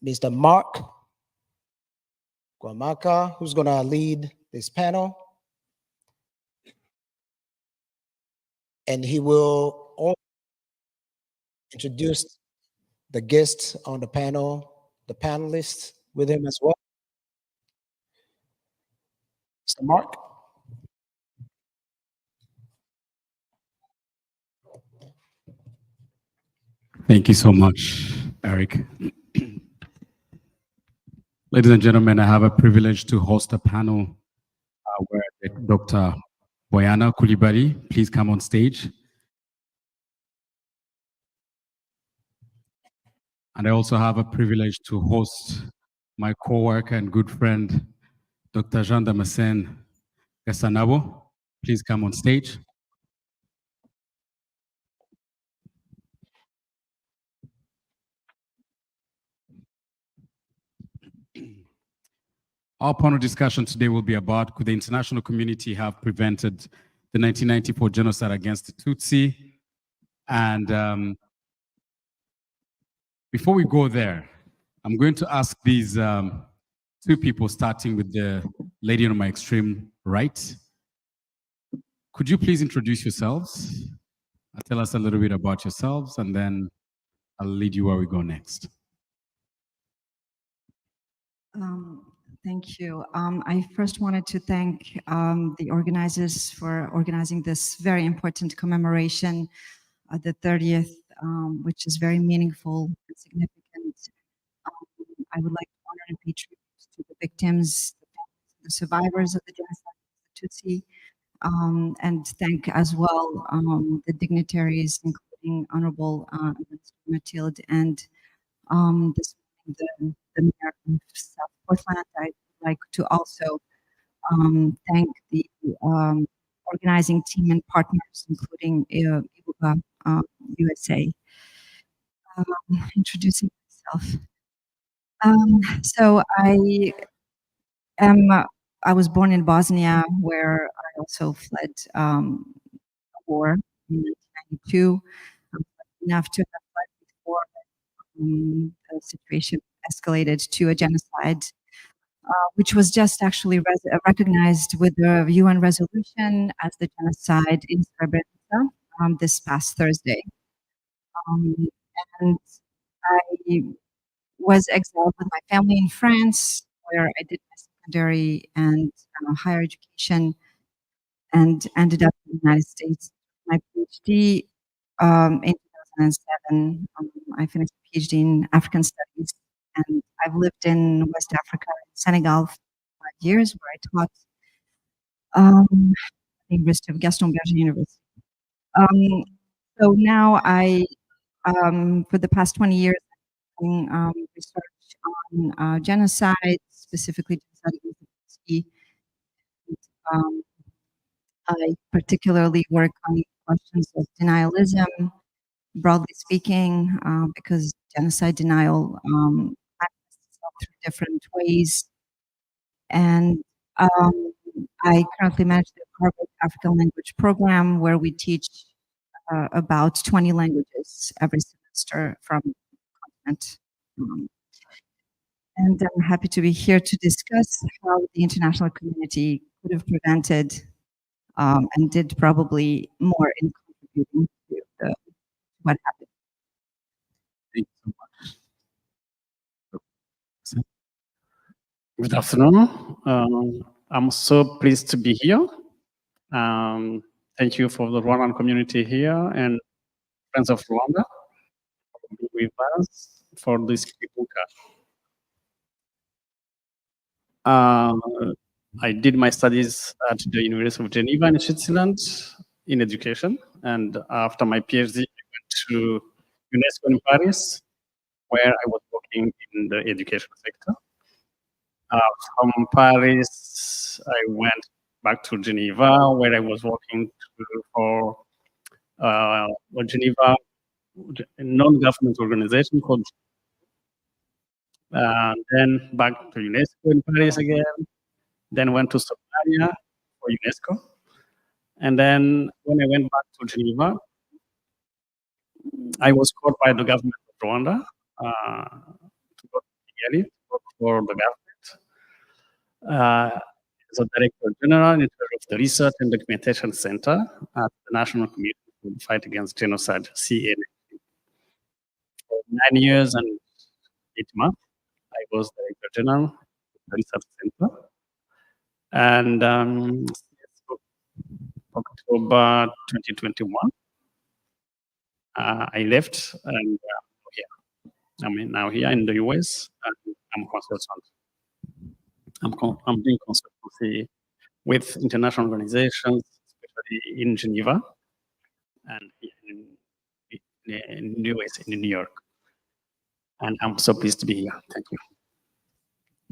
Mr. Mark Guamaka, who's going to lead this panel. And he will also introduce the guests on the panel, the panelists with him as well. Mr. Mark. Thank you so much, Eric. Ladies and gentlemen, I have a privilege to host a panel where Dr. Kwibuka30, please come on stage. And I also have a privilege to host my co-worker and good friend, Dr. Jean Damascene Gassanabo. Please come on stage. Our panel discussion today will be about, could the international community have prevented the 1994 genocide against the Tutsi? And before we go there, I'm going to ask these two people, starting with the lady on my extreme right. Could you please introduce yourselves? Tell us a little bit about yourselves, and then I'll lead you where we go next. Thank you. I first wanted to thank the organizers for organizing this very important commemoration, the 30th, which is very meaningful and significant. I would like to honor and pay tribute to the victims, the survivors of the genocide of the Tutsi, and thank as well the dignitaries, including Honorable Mathilde and the mayor of South Portland. I'd like to also thank the organizing team and partners, including Kwibuka USA. Introducing myself. So I was born in Bosnia, where I also fled a war in 1992. I'm lucky enough to have fled before the situation escalated to a genocide, which was just actually recognized with the UN resolution as the genocide in Srebrenica this past Thursday. And I was exiled with my family in France, where I did my secondary and higher education, and ended up in the United States. My PhD in 2007, I finished a PhD in African Studies, and I've lived in West Africa, Senegal, for 5 years, where I taught at the University of Gaston Berger University. So now for the past 20 years, doing research on genocide, specifically genocide against the Tutsi. I particularly work on questions of denialism, broadly speaking, because genocide denial manifests itself through different ways. And I currently manage the Harvard African Language Program, where we teach about 20 languages every semester from the continent. And I'm happy to be here to discuss how the international community could have prevented and did probably more in contributing to what happened. Thank you so much. Good afternoon. I'm so pleased to be here. Thank you for the Rwandan community here and Friends of Rwanda for being with us for this Kwibuka. I did my studies at the University of Geneva in Switzerland in education, and after my PhD, I went to UNESCO in Paris, where I was working in the education sector. From Paris, I went back to Geneva, where I was working for a Geneva non-government organization called. Then back to UNESCO in Paris again. Then went to Somalia for UNESCO. And then when I went back to Geneva, I was called by the government of Rwanda to go to Kigali to work for the government as a Director General in charge of the Research and Documentation Center at the National Committee for the Fight Against Genocide, CNA. For 9 years and 8 months, I was Director General of the Research Center. And October 2021, I left, and I'm now here in the US, and I'm a consultant. I'm doing consultancy with international organizations, especially in Geneva and in the US, in New York. And I'm so pleased to be here. Thank you.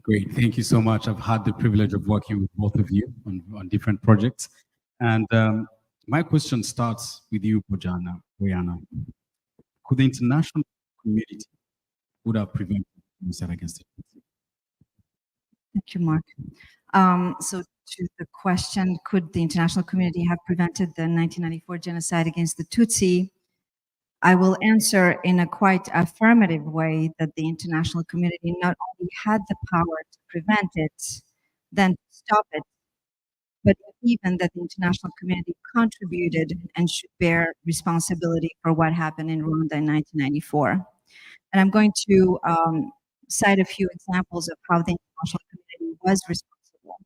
Great, thank you so much. I've had the privilege of working with both of you on different projects. And my question starts with you, Bojana. Could the international community would have prevented genocide against the Tutsi? Thank you, Mark. So to the question, could the international community have prevented the 1994 genocide against the Tutsi? I will answer in a quite affirmative way that the international community not only had the power to prevent it, then to stop it, but even that the international community contributed and should bear responsibility for what happened in Rwanda in 1994. And I'm going to cite a few examples of how the international community was responsible.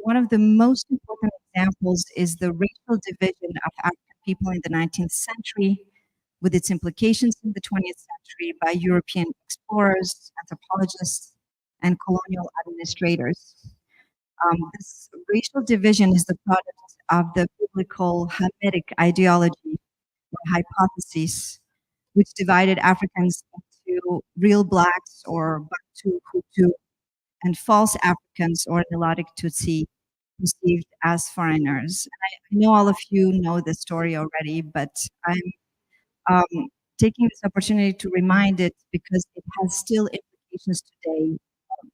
One of the most important examples is the racial division of African people in the 19th century, with its implications in the 20th century by European explorers, anthropologists, and colonial administrators. This racial division is the product of the biblical Hamitic ideology or hypothesis, which divided Africans into real blacks or Bantu, Hutu, and false Africans or Nilotic Tutsi, perceived as foreigners. And I know all of you know this story already, but I'm taking this opportunity to remind it because it has still implications today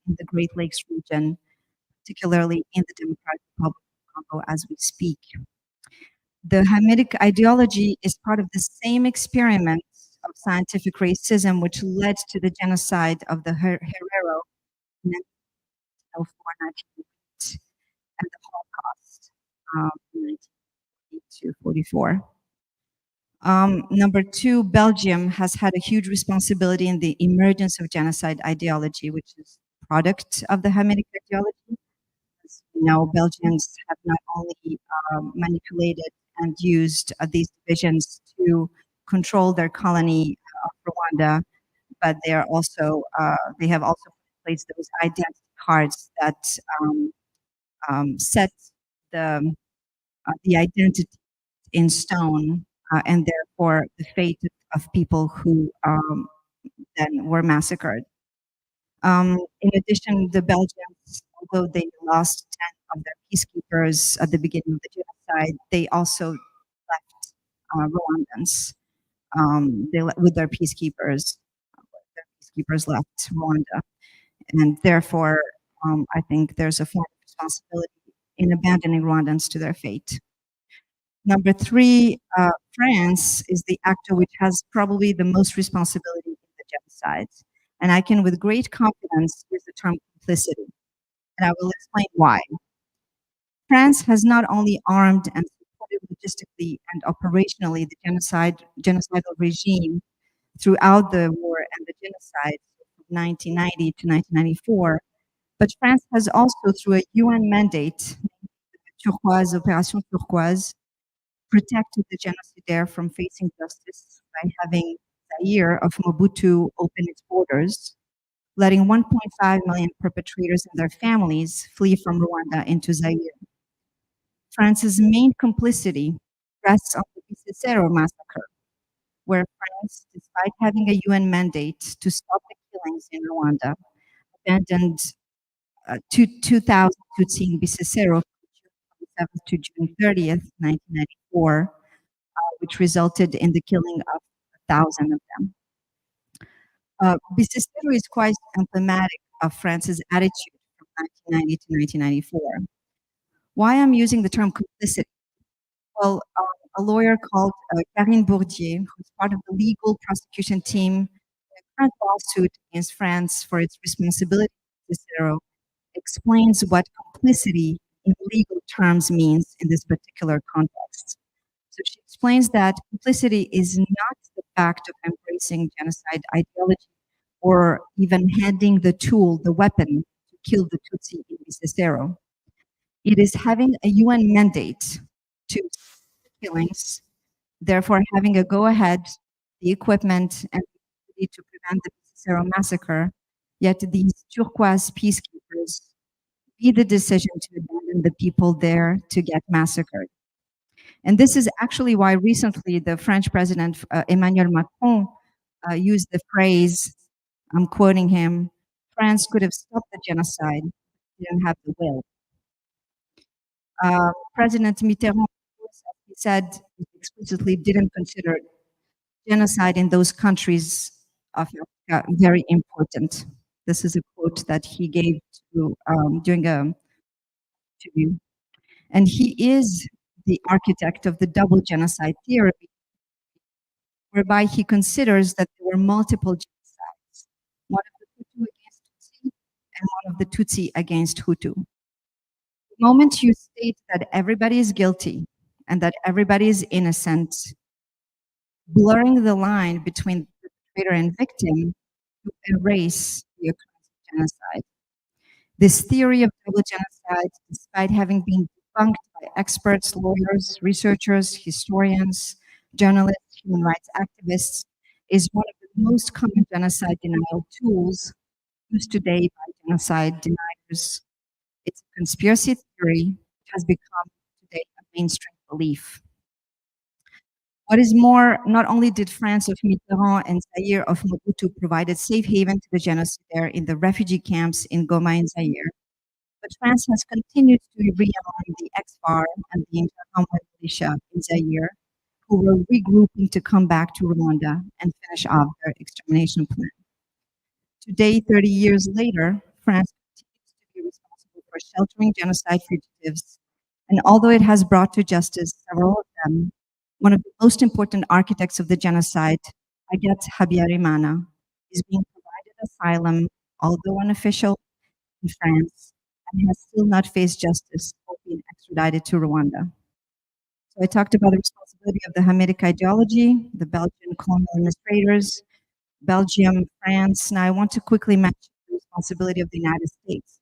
in the Great Lakes region, particularly in the Democratic Republic of Congo as we speak. The Hamitic ideology is part of the same experiment of scientific racism which led to the genocide of the Herero in 1904, and the Holocaust in 1944. Number two, Belgium has had a huge responsibility in the emergence of genocide ideology, which is a product of the Hamitic ideology. As we know, Belgians have not only manipulated and used these divisions to control their colony of Rwanda, but they are also they have also placed those identity cards that set the identity in stone, and therefore the fate of people who then were massacred. In addition, the Belgians, although they lost 10 of their peacekeepers at the beginning of the genocide, they also left Rwandans with their peacekeepers. Their peacekeepers left Rwanda, and therefore, I think there's a form of responsibility in abandoning Rwandans to their fate. Number three, France is the actor which has probably the most responsibility in the genocide. And I can, with great confidence, use the term complicity. And I will explain why. France has not only armed and supported logistically and operationally the genocidal regime throughout the war and the genocide from 1990 to 1994, but France has also, through a UN mandate, Turquoise, Opération Turquoise, protected the genocidaire from facing justice by having Zaire of Mobutu open its borders, letting 1.5 million perpetrators and their families flee from Rwanda into Zaire. France's main complicity rests on the Bisesero massacre, where France, despite having a UN mandate to stop the killings in Rwanda, abandoned 2,000 Tutsi in Bisesero from June 27th to June 30th, 1994, which resulted in the killing of 1,000 of them. Bisesero is quite emblematic of France's attitude from 1990 to 1994. Why I'm using the term complicity? Well, a lawyer called Karine Bourdier, who's part of the legal prosecution team, current lawsuit against France for its responsibility to Cicero explains what complicity in legal terms means in this particular context. So she explains that complicity is not the fact of embracing genocide ideology or even handing the tool, the weapon, to kill the Tutsi in Cicero. It is having a UN mandate to stop the killings, therefore having a go-ahead, the equipment, and the ability to prevent the Cicero massacre, yet these turquoise peacekeepers made the decision to abandon the people there to get massacred. And this is actually why recently the French president, Emmanuel Macron, used the phrase, I'm quoting him, France could have stopped the genocide, but didn't have the will. President Mitterrand, he said, explicitly didn't consider genocide in those countries of Africa very important. This is a quote that he gave to, during an interview. And he is the architect of the double genocide theory, whereby he considers that there were multiple genocides, one of the Hutu against Tutsi and one of the Tutsi against Hutu. The moment you state that everybody is guilty and that everybody is innocent, blurring the line between perpetrator and victim, you erase the occurrence of genocide. This theory of double genocide, despite having been debunked by experts, lawyers, researchers, historians, journalists, human rights activists, is one of the most common genocide denial tools used today by genocide deniers. It's a conspiracy theory. It has become today a mainstream belief. What is more, not only did France of Mitterrand and Zaire of Mobutu provided safe haven to the genocidaire in the refugee camps in Goma and Zaire, but France has continued to rearm the ex-FAR and the Intergenerational militia in Zaire, who were regrouping to come back to Rwanda and finish off their extermination plan. Today, 30 years later, France continues to be responsible for sheltering genocide fugitives, and although it has brought to justice several of them, one of the most important architects of the genocide, Agathe Habyarimana, is being provided asylum, although unofficial, in France, and has still not faced justice or been extradited to Rwanda. So I talked about the responsibility of the Hamitic ideology, the Belgian colonial administrators, Belgium, France. Now I want to quickly mention the responsibility of the United States.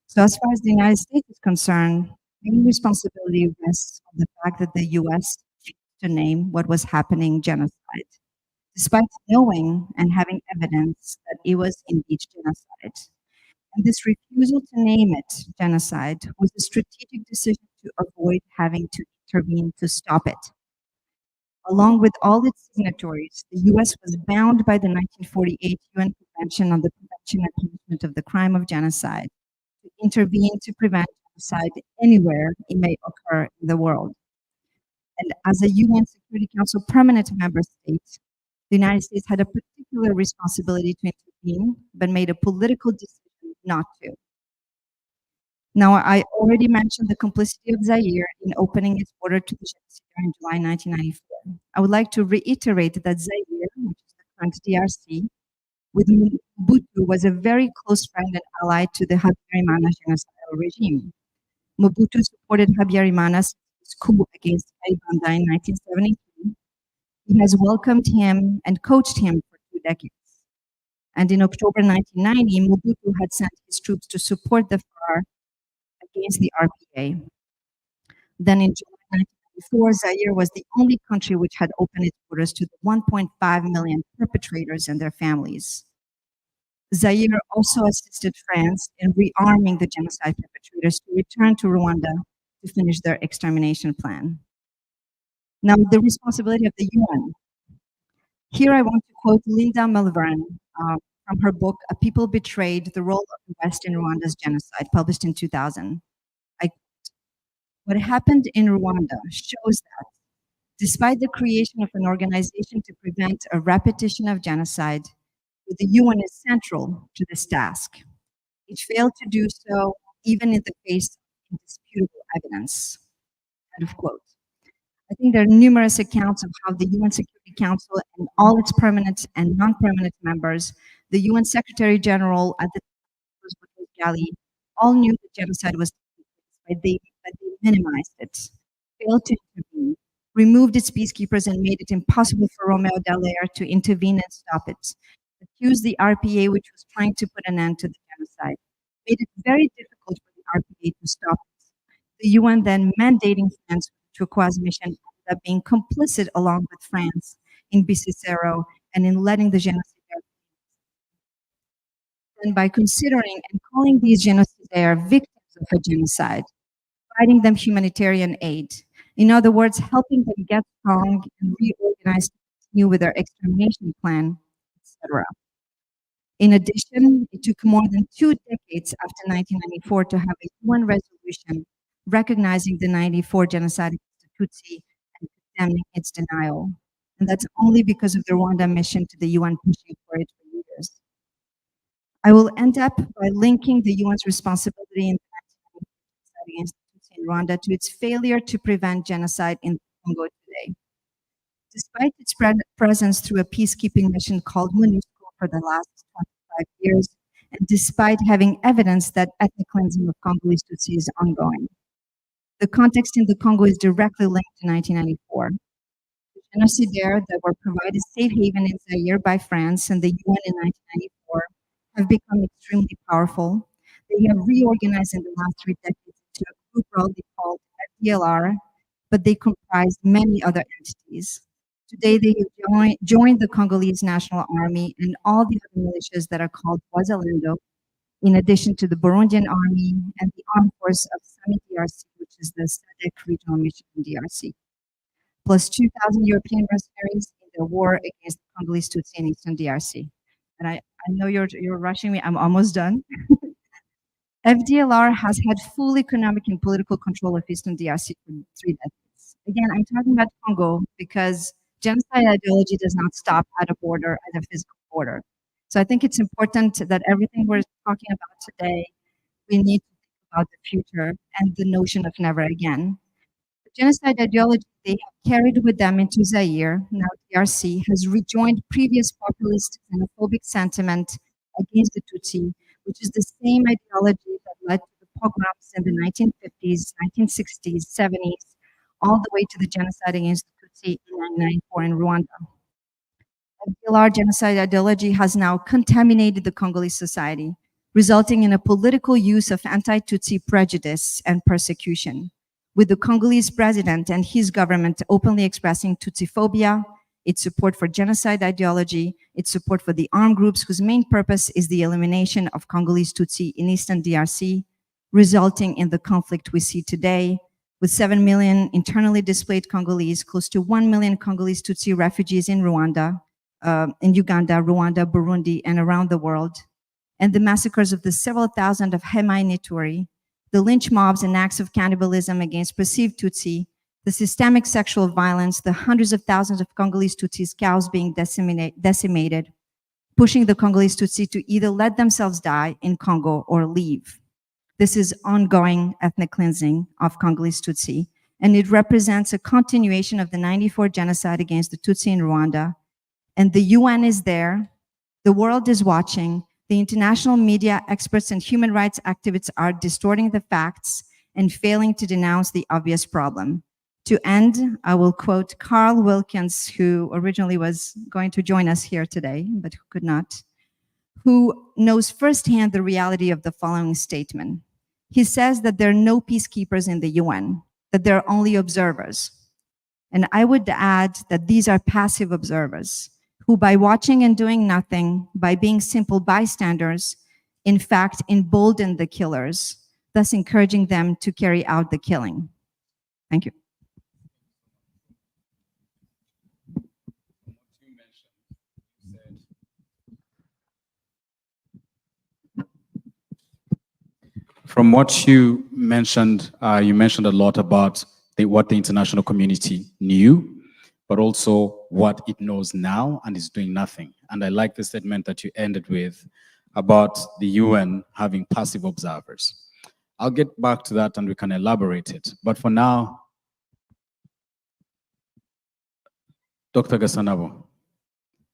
So as far as the United States is concerned, any responsibility rests on the fact that the US refused to name what was happening genocide, despite knowing and having evidence that it was indeed genocide. And this refusal to name it genocide was a strategic decision to avoid having to intervene to stop it. Along with all its signatories, the US was bound by the 1948 UN Convention on the Prevention and Punishment of the Crime of Genocide to intervene to prevent genocide anywhere it may occur in the world. And as a UN Security Council permanent member state, the United States had a particular responsibility to intervene, but made a political decision not to. Now, I already mentioned the complicity of Zaire in opening its border to the genocide in July 1994. I would like to reiterate that Zaire, which is the current DRC, with Mobutu was a very close friend and ally to the Habyarimana genocidal regime. Mobutu supported Habyarimana's coup against Kayibanda in 1973. He has welcomed him and coached him for 2 decades. And in October 1990, Mobutu had sent his troops to support the FAR against the RPA. Then in July 1994, Zaire was the only country which had opened its borders to the 1.5 million perpetrators and their families. Zaire also assisted France in rearming the genocide perpetrators to return to Rwanda to finish their extermination plan. Now, the responsibility of the UN. Here I want to quote Linda Malvern from her book, A People Betrayed, The Role of the West in Rwanda's Genocide, published in 2000. What happened in Rwanda shows that despite the creation of an organization to prevent a repetition of genocide, the UN is central to this task. It failed to do so even in the face of indisputable evidence. End of quote. I think there are numerous accounts of how the UN Security Council and all its permanent and non-permanent members, the UN Secretary General at the time was Boutros Ghali, all knew that genocide was taking place, but they minimized it, failed to intervene, removed its peacekeepers and made it impossible for Romeo Dallaire to intervene and stop it, accused the RPA, which was trying to put an end to the genocide, made it very difficult for the RPA to stop it. The UN then mandating France with the Turquoise mission ended up being complicit along with France in Bicicero and in letting the genocidaires. And by considering and calling these genocidaires victims of a genocide, providing them humanitarian aid. In other words, helping them get strong and reorganize to continue with their extermination plan, etc. In addition, it took more than 2 decades after 1994 to have a UN resolution recognizing the 94 genocide against the Tutsi and condemning its denial. And that's only because of the Rwanda mission to the UN pushing for it for years. I will end up by linking the UN's responsibility in the 1994 genocide against the Tutsi in Rwanda to its failure to prevent genocide in Congo today. Despite its presence through a peacekeeping mission called MONUSCO for the last 25 years, and despite having evidence that ethnic cleansing of Congolese Tutsi is ongoing. The context in the Congo is directly linked to 1994. The genocidaires that were provided safe haven in Zaire by France and the UN in 1994 have become extremely powerful. They have reorganized in the last 3 decades into a group broadly called FDLR, but they comprise many other entities. Today, they have joined the Congolese National Army and all the other militias that are called Wazalendo, in addition to the Burundian Army and the Armed Force of Sami DRC, which is the SADC regional mission in DRC, plus 2,000 European mercenaries in their war against the Congolese Tutsi in Eastern DRC. And I know you're rushing me, I'm almost done. FDLR has had full economic and political control of Eastern DRC for 3 decades. Again, I'm talking about Congo because genocide ideology does not stop at a border, at a physical border. So I think it's important that everything we're talking about today, we need to think about the future and the notion of never again. The genocide ideology they have carried with them into Zaire, now DRC, has rejoined previous populist xenophobic sentiment against the Tutsi, which is the same ideology that led to the pogroms in the 1950s, 1960s, 70s, all the way to the genocide against the Tutsi in 1994 in Rwanda. FDLR genocide ideology has now contaminated the Congolese society, resulting in a political use of anti-Tutsi prejudice and persecution, with the Congolese president and his government openly expressing Tutsi phobia, its support for genocide ideology, its support for the armed groups whose main purpose is the elimination of Congolese Tutsi in Eastern DRC, resulting in the conflict we see today, with 7 million internally displaced Congolese, close to 1 million Congolese Tutsi refugees in Rwanda, in Uganda, Rwanda, Burundi, and around the world, and the massacres of the several thousand of Hema and Ituri, the lynch mobs and acts of cannibalism against perceived Tutsi, the systemic sexual violence, the hundreds of thousands of Congolese Tutsis cows being decimated, pushing the Congolese Tutsi to either let themselves die in Congo or leave. This is ongoing ethnic cleansing of Congolese Tutsi, and it represents a continuation of the 94 genocide against the Tutsi in Rwanda. And the UN is there, the world is watching, the international media experts and human rights activists are distorting the facts and failing to denounce the obvious problem. To end, I will quote Carl Wilkins, who originally was going to join us here today, but who could not, who knows firsthand the reality of the following statement. He says that there are no peacekeepers in the UN, that there are only observers. And I would add that these are passive observers who, by watching and doing nothing, by being simple bystanders, in fact, embolden the killers, thus encouraging them to carry out the killing. Thank you. From what you mentioned a lot about what the international community knew, but also what it knows now and is doing nothing. And I like the statement that you ended with about the UN having passive observers. I'll get back to that and we can elaborate it. But for now, Dr. Gasanabo,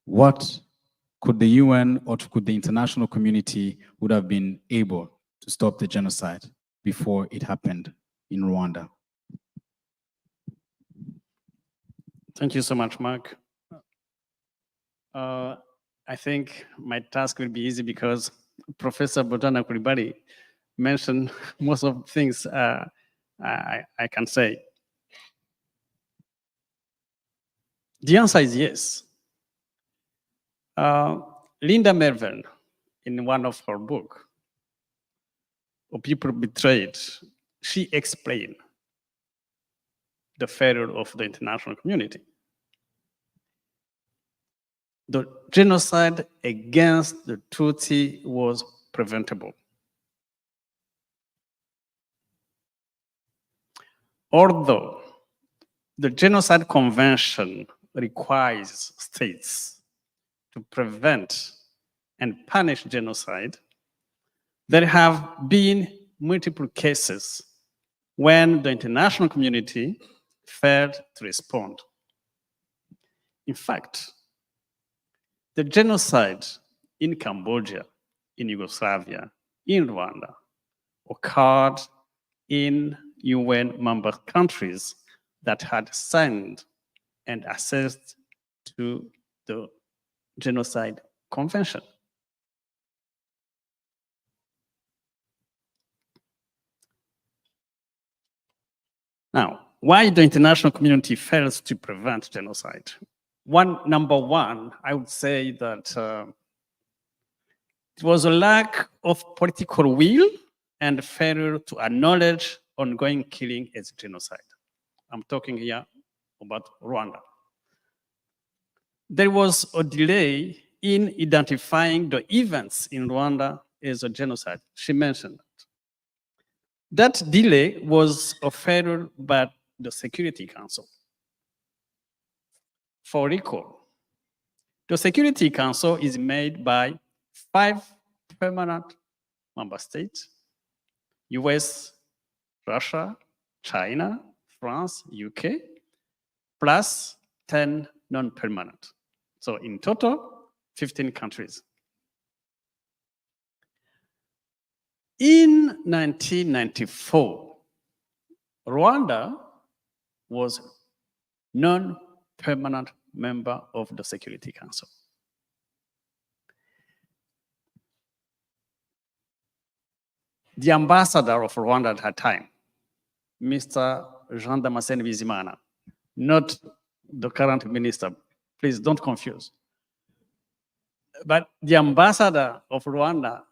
what could the UN or could the international community would have been able to stop the genocide before it happened in Rwanda? Thank you so much, Mark. I think my task will be easy because Professor Botana Kulibali mentioned most of the things I can say. The answer is yes. Linda Mervyn, in one of her books, "O People Betrayed," she explained the failure of the international community. The genocide against the Tutsi was preventable. Although the Genocide Convention requires states to prevent and punish genocide, there have been multiple cases when the international community failed to respond. In fact, the genocide in Cambodia, in Yugoslavia, in Rwanda, occurred in UN member countries that had signed and accessed to the Genocide Convention. Now, why the international community fails to prevent genocide? Number one, I would say that it was a lack of political will and failure to acknowledge ongoing killing as genocide. I'm talking here about Rwanda. There was a delay in identifying the events in Rwanda as a genocide. She mentioned that. That delay was a failure by the Security Council. For recall, the Security Council is made by 5 permanent member states: US, Russia, China, France, UK, plus 10 non-permanent. So in total, 15 countries. In 1994, Rwanda was non-permanent member of the Security Council. The ambassador of Rwanda at that time, Mr. Jean Damascene Bizimana, not the current minister, please don't confuse. But the ambassador of Rwanda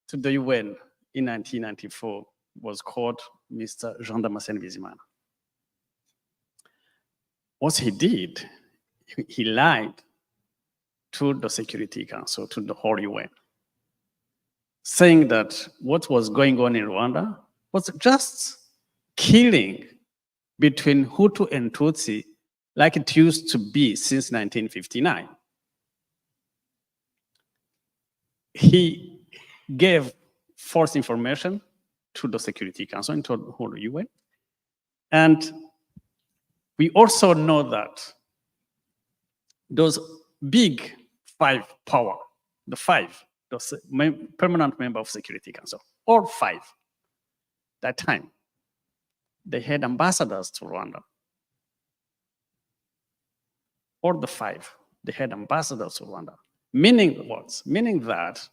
to the UN in 1994 was called Mr. Jean Damascene Bizimana. What he did, he lied to the Security Council, to the whole UN, saying that what was going on in Rwanda was just killing between Hutu and Tutsi like it used to be since 1959. He gave false information to the Security Council and to the whole UN. And we also know that those big 5 power, the 5, those permanent member of Security Council, all 5, that time, they had ambassadors to Rwanda. All the 5, they had ambassadors to Rwanda. Meaning what? Meaning that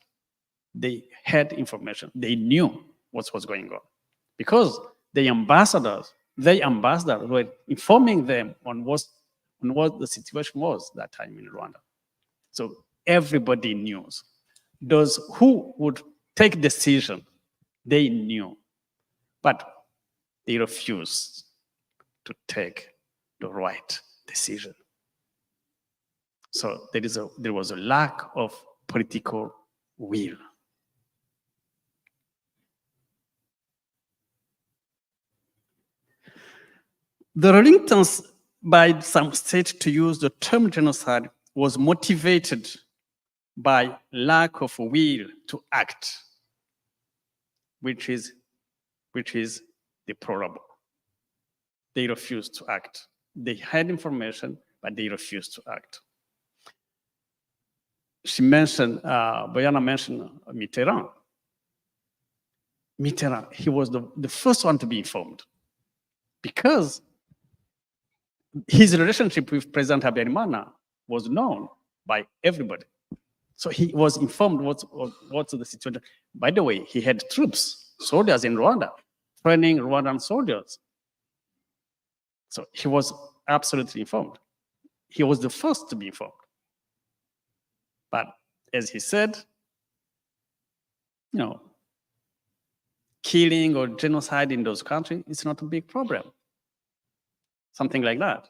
they had information. They knew what was going on. Because the ambassadors were informing them on what the situation was that time in Rwanda. So everybody knew. Those who would take decision, they knew. But they refused to take the right decision. So there was a lack of political will. The reluctance by some states to use the term genocide was motivated by lack of will to act, which is deplorable. They refused to act. They had information, but they refused to act. She mentioned, Boyana mentioned Mitterrand. Mitterrand, he was the first one to be informed because his relationship with President Habyarimana was known by everybody. So he was informed what's the situation. By the way, he had troops, soldiers in Rwanda, training Rwandan soldiers. So he was absolutely informed. He was the first to be informed. But as he said, killing or genocide in those countries is not a big problem. Something like that.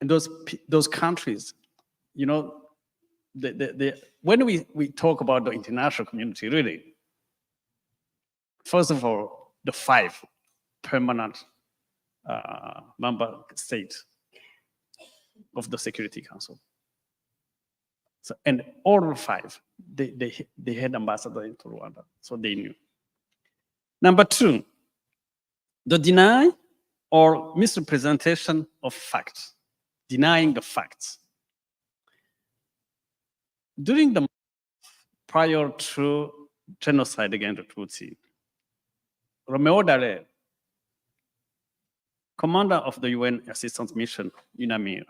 And those countries, when we talk about the international community, really, first of all, the 5 permanent member states of the Security Council. So, and all 5, they had ambassadors into Rwanda, so they knew. Number 2, the deny or misrepresentation of facts, denying the facts. During the prior to genocide against the Tutsi, Romeo Dallaire, commander of the UN Assistance Mission, UNAMIR,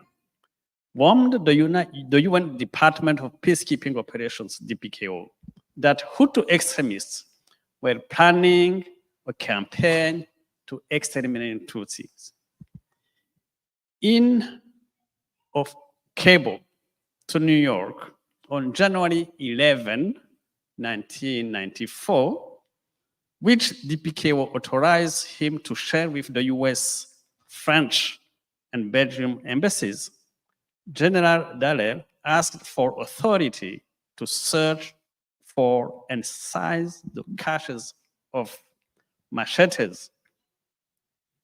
warned the UN Department of Peacekeeping Operations, DPKO, that Hutu extremists were planning a campaign to exterminate Tutsis. Of cable to New York on January 11, 1994, which DPKO authorized him to share with the US, French, and Belgium embassies, General Dallaire asked for authority to search for and seize the caches of machetes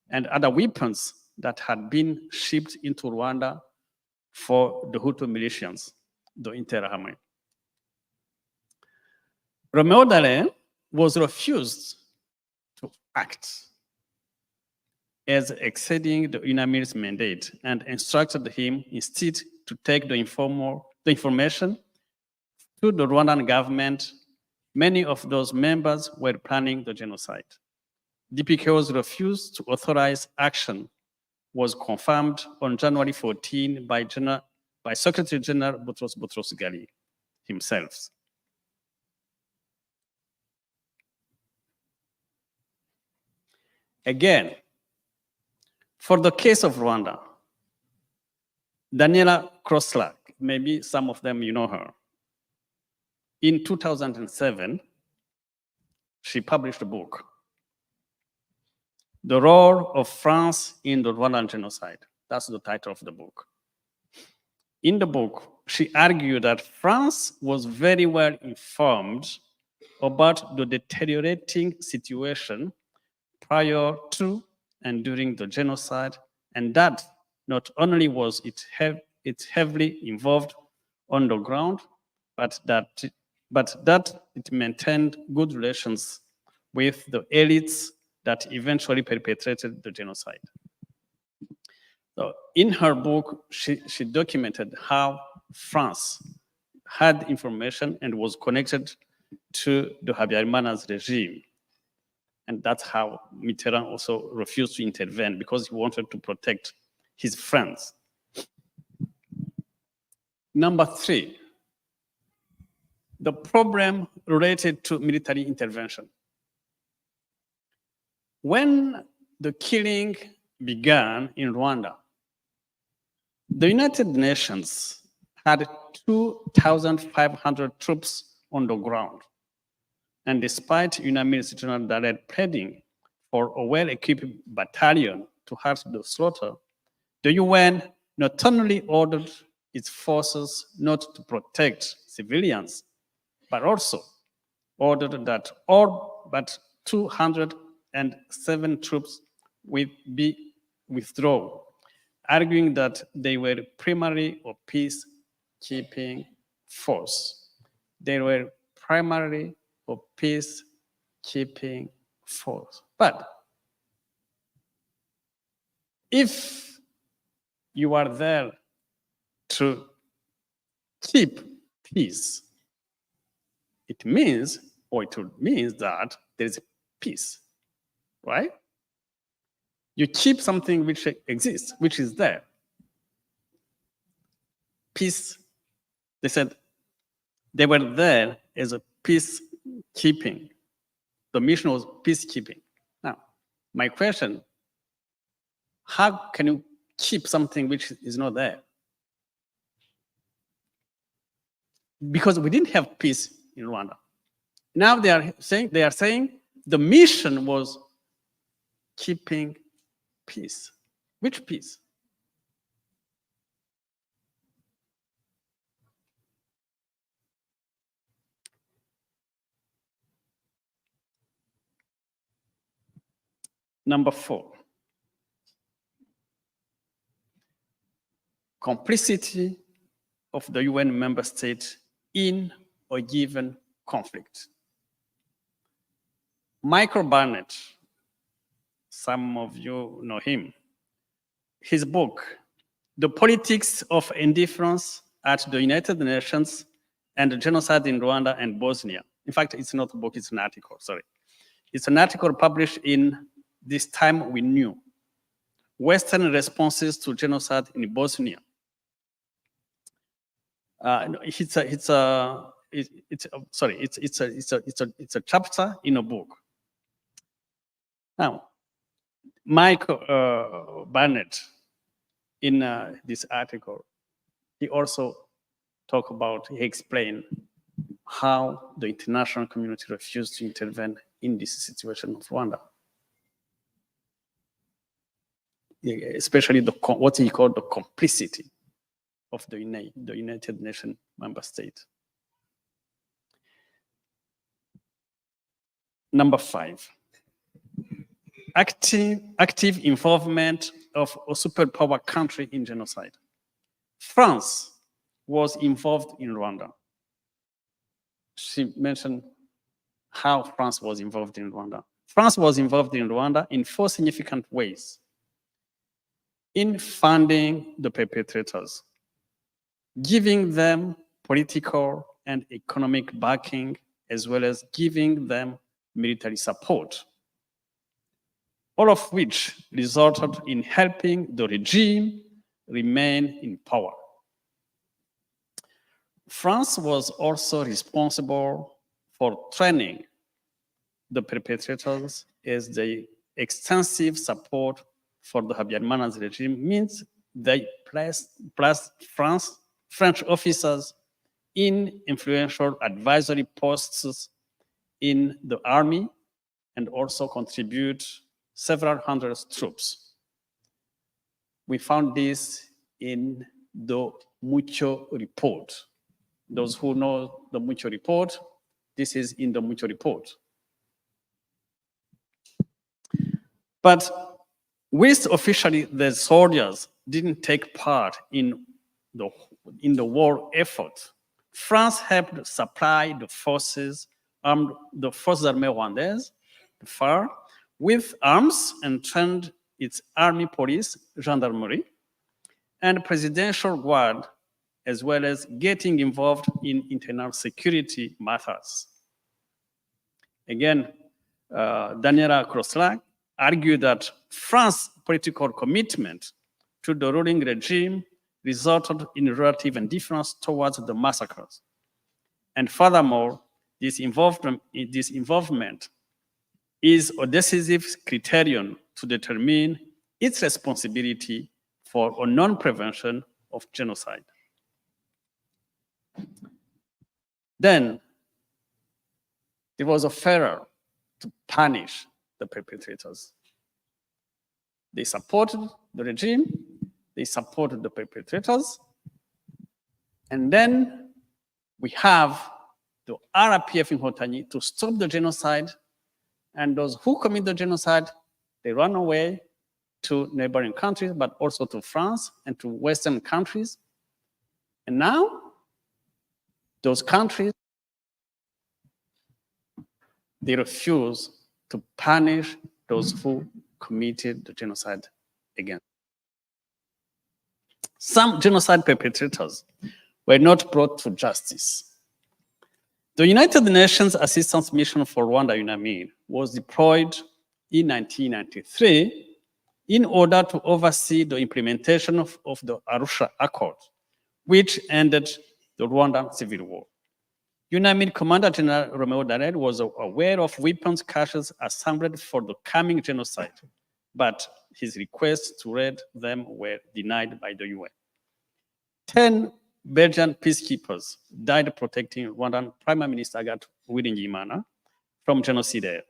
and other weapons that had been shipped into Rwanda for the Hutu militias, the Interahamwe. Romeo Dallaire was refused to act as exceeding the UNAMIR's mandate and instructed him instead to take the information to the Rwandan government. Many of those members were planning the genocide. DPKO's refuse to authorize action was confirmed on January 14 by Secretary General Boutros Ghali himself. Again, for the case of Rwanda, Daniela Crosslack, maybe some of them you know her. In 2007, she published a book, The Role of France in the Rwandan Genocide. That's the title of the book. In the book, she argued that France was very well informed about the deteriorating situation prior to and during the genocide, and that not only was it heavily involved on the ground, but that it maintained good relations with the elites that eventually perpetrated the genocide. So in her book, she documented how France had information and was connected to the Habyarimana's regime. And that's how Mitterrand also refused to intervene, because he wanted to protect his friends. Number 3, the problem related to military intervention. When the killing began in Rwanda, the United Nations had 2,500 troops on the ground. And despite UNAMIR's General Dallaire pleading for a well-equipped battalion to halt the slaughter, the UN not only ordered its forces not to protect civilians, but also ordered that all but 207 troops would be withdrawn, arguing that they were primarily a peacekeeping force. They were primarily a peacekeeping keeping force. But if you are there to keep peace, it means, or it would mean that there is peace, right? You keep something which exists, which is there. Peace, they said they were there as a peacekeeping. The mission was peacekeeping. Now, my question, how can you keep something which is not there? Because we didn't have peace in Rwanda. Now they are saying the mission was keeping peace. Which peace? Number 4, complicity of the UN member state in a given conflict. Michael Barnett, some of you know him, his book, The Politics of Indifference at the United Nations and the Genocide in Rwanda and Bosnia. In fact, it's not a book, it's an article, sorry. It's an article published in This Time We Knew, Western Responses to Genocide in Bosnia. It's a chapter in a book. Now, Michael Barnett, in this article, he also he explained how the international community refused to intervene in this situation of Rwanda. Especially what he called the complicity of the United Nations member state. Number 5, active involvement of a superpower country in genocide. France was involved in Rwanda. She mentioned how France was involved in Rwanda. France was involved in Rwanda in 4 significant ways. In funding the perpetrators, giving them political and economic backing, as well as giving them military support, all of which resulted in helping the regime remain in power. France was also responsible for training the perpetrators, as the extensive support for the Habyarimana's regime means they placed French officers in influential advisory posts in the army and also contribute several hundred troops. We found this in the Mucho report. Those who know the Mucho report, this is in the Mucho report. But whilst officially the soldiers didn't take part in the war effort, France helped supply the forces armées rwandaises, the FAR, with arms and trained its army police, gendarmerie, and presidential guard, as well as getting involved in internal security matters. Again, Daniela Crosslac argued that France's political commitment to the ruling regime resulted in relative indifference towards the massacres. And furthermore, this involvement is a decisive criterion to determine its responsibility for a non-prevention of genocide. Then, there was a failure to punish the perpetrators. They supported the regime, they supported the perpetrators, and then we have the RPF in Inkotanyi to stop the genocide, and those who commit the genocide, they run away to neighboring countries, but also to France and to Western countries. And now, those countries they refuse to punish those who committed the genocide against. Some genocide perpetrators were not brought to justice. The United Nations Assistance Mission for Rwanda, UNAMID, was deployed in 1993 in order to oversee the implementation of the Arusha Accord, which ended the Rwandan Civil War. UNAMID Commander General Romeo Dallaire was aware of weapons caches assembled for the coming genocide, but his requests to raid them were denied by the UN. 10 Belgian peacekeepers died protecting Rwandan Prime Minister Agathe Uwiringiyimana from genocide.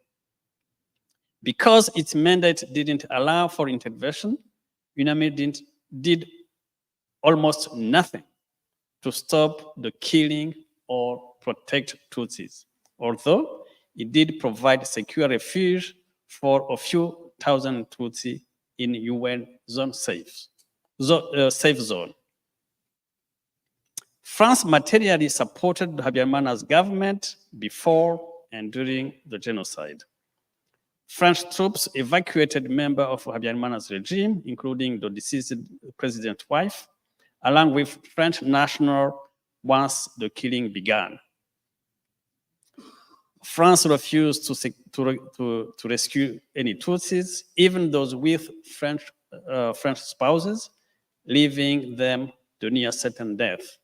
Because its mandate didn't allow for intervention, UNAMID did almost nothing to stop the killing or protect Tutsis, although it did provide secure refuge for a few thousand Tutsi in UN safe zone. France materially supported Habyarimana's government before and during the genocide. French troops evacuated members of Habyarimana's regime, including the deceased president's wife, along with French nationals once the killing began. France refused to rescue any Tutsis, even those with French spouses, leaving them to near certain death.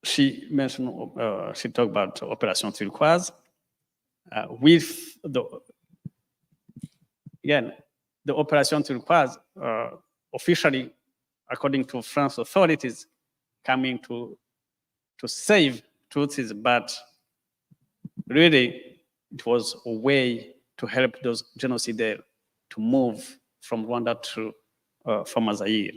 She talked about Operation Turquoise. With the Operation Turquoise, officially, according to French authorities, coming to save Tutsis, but really it was a way to help those genocidaires to move from Rwanda to former Zaire.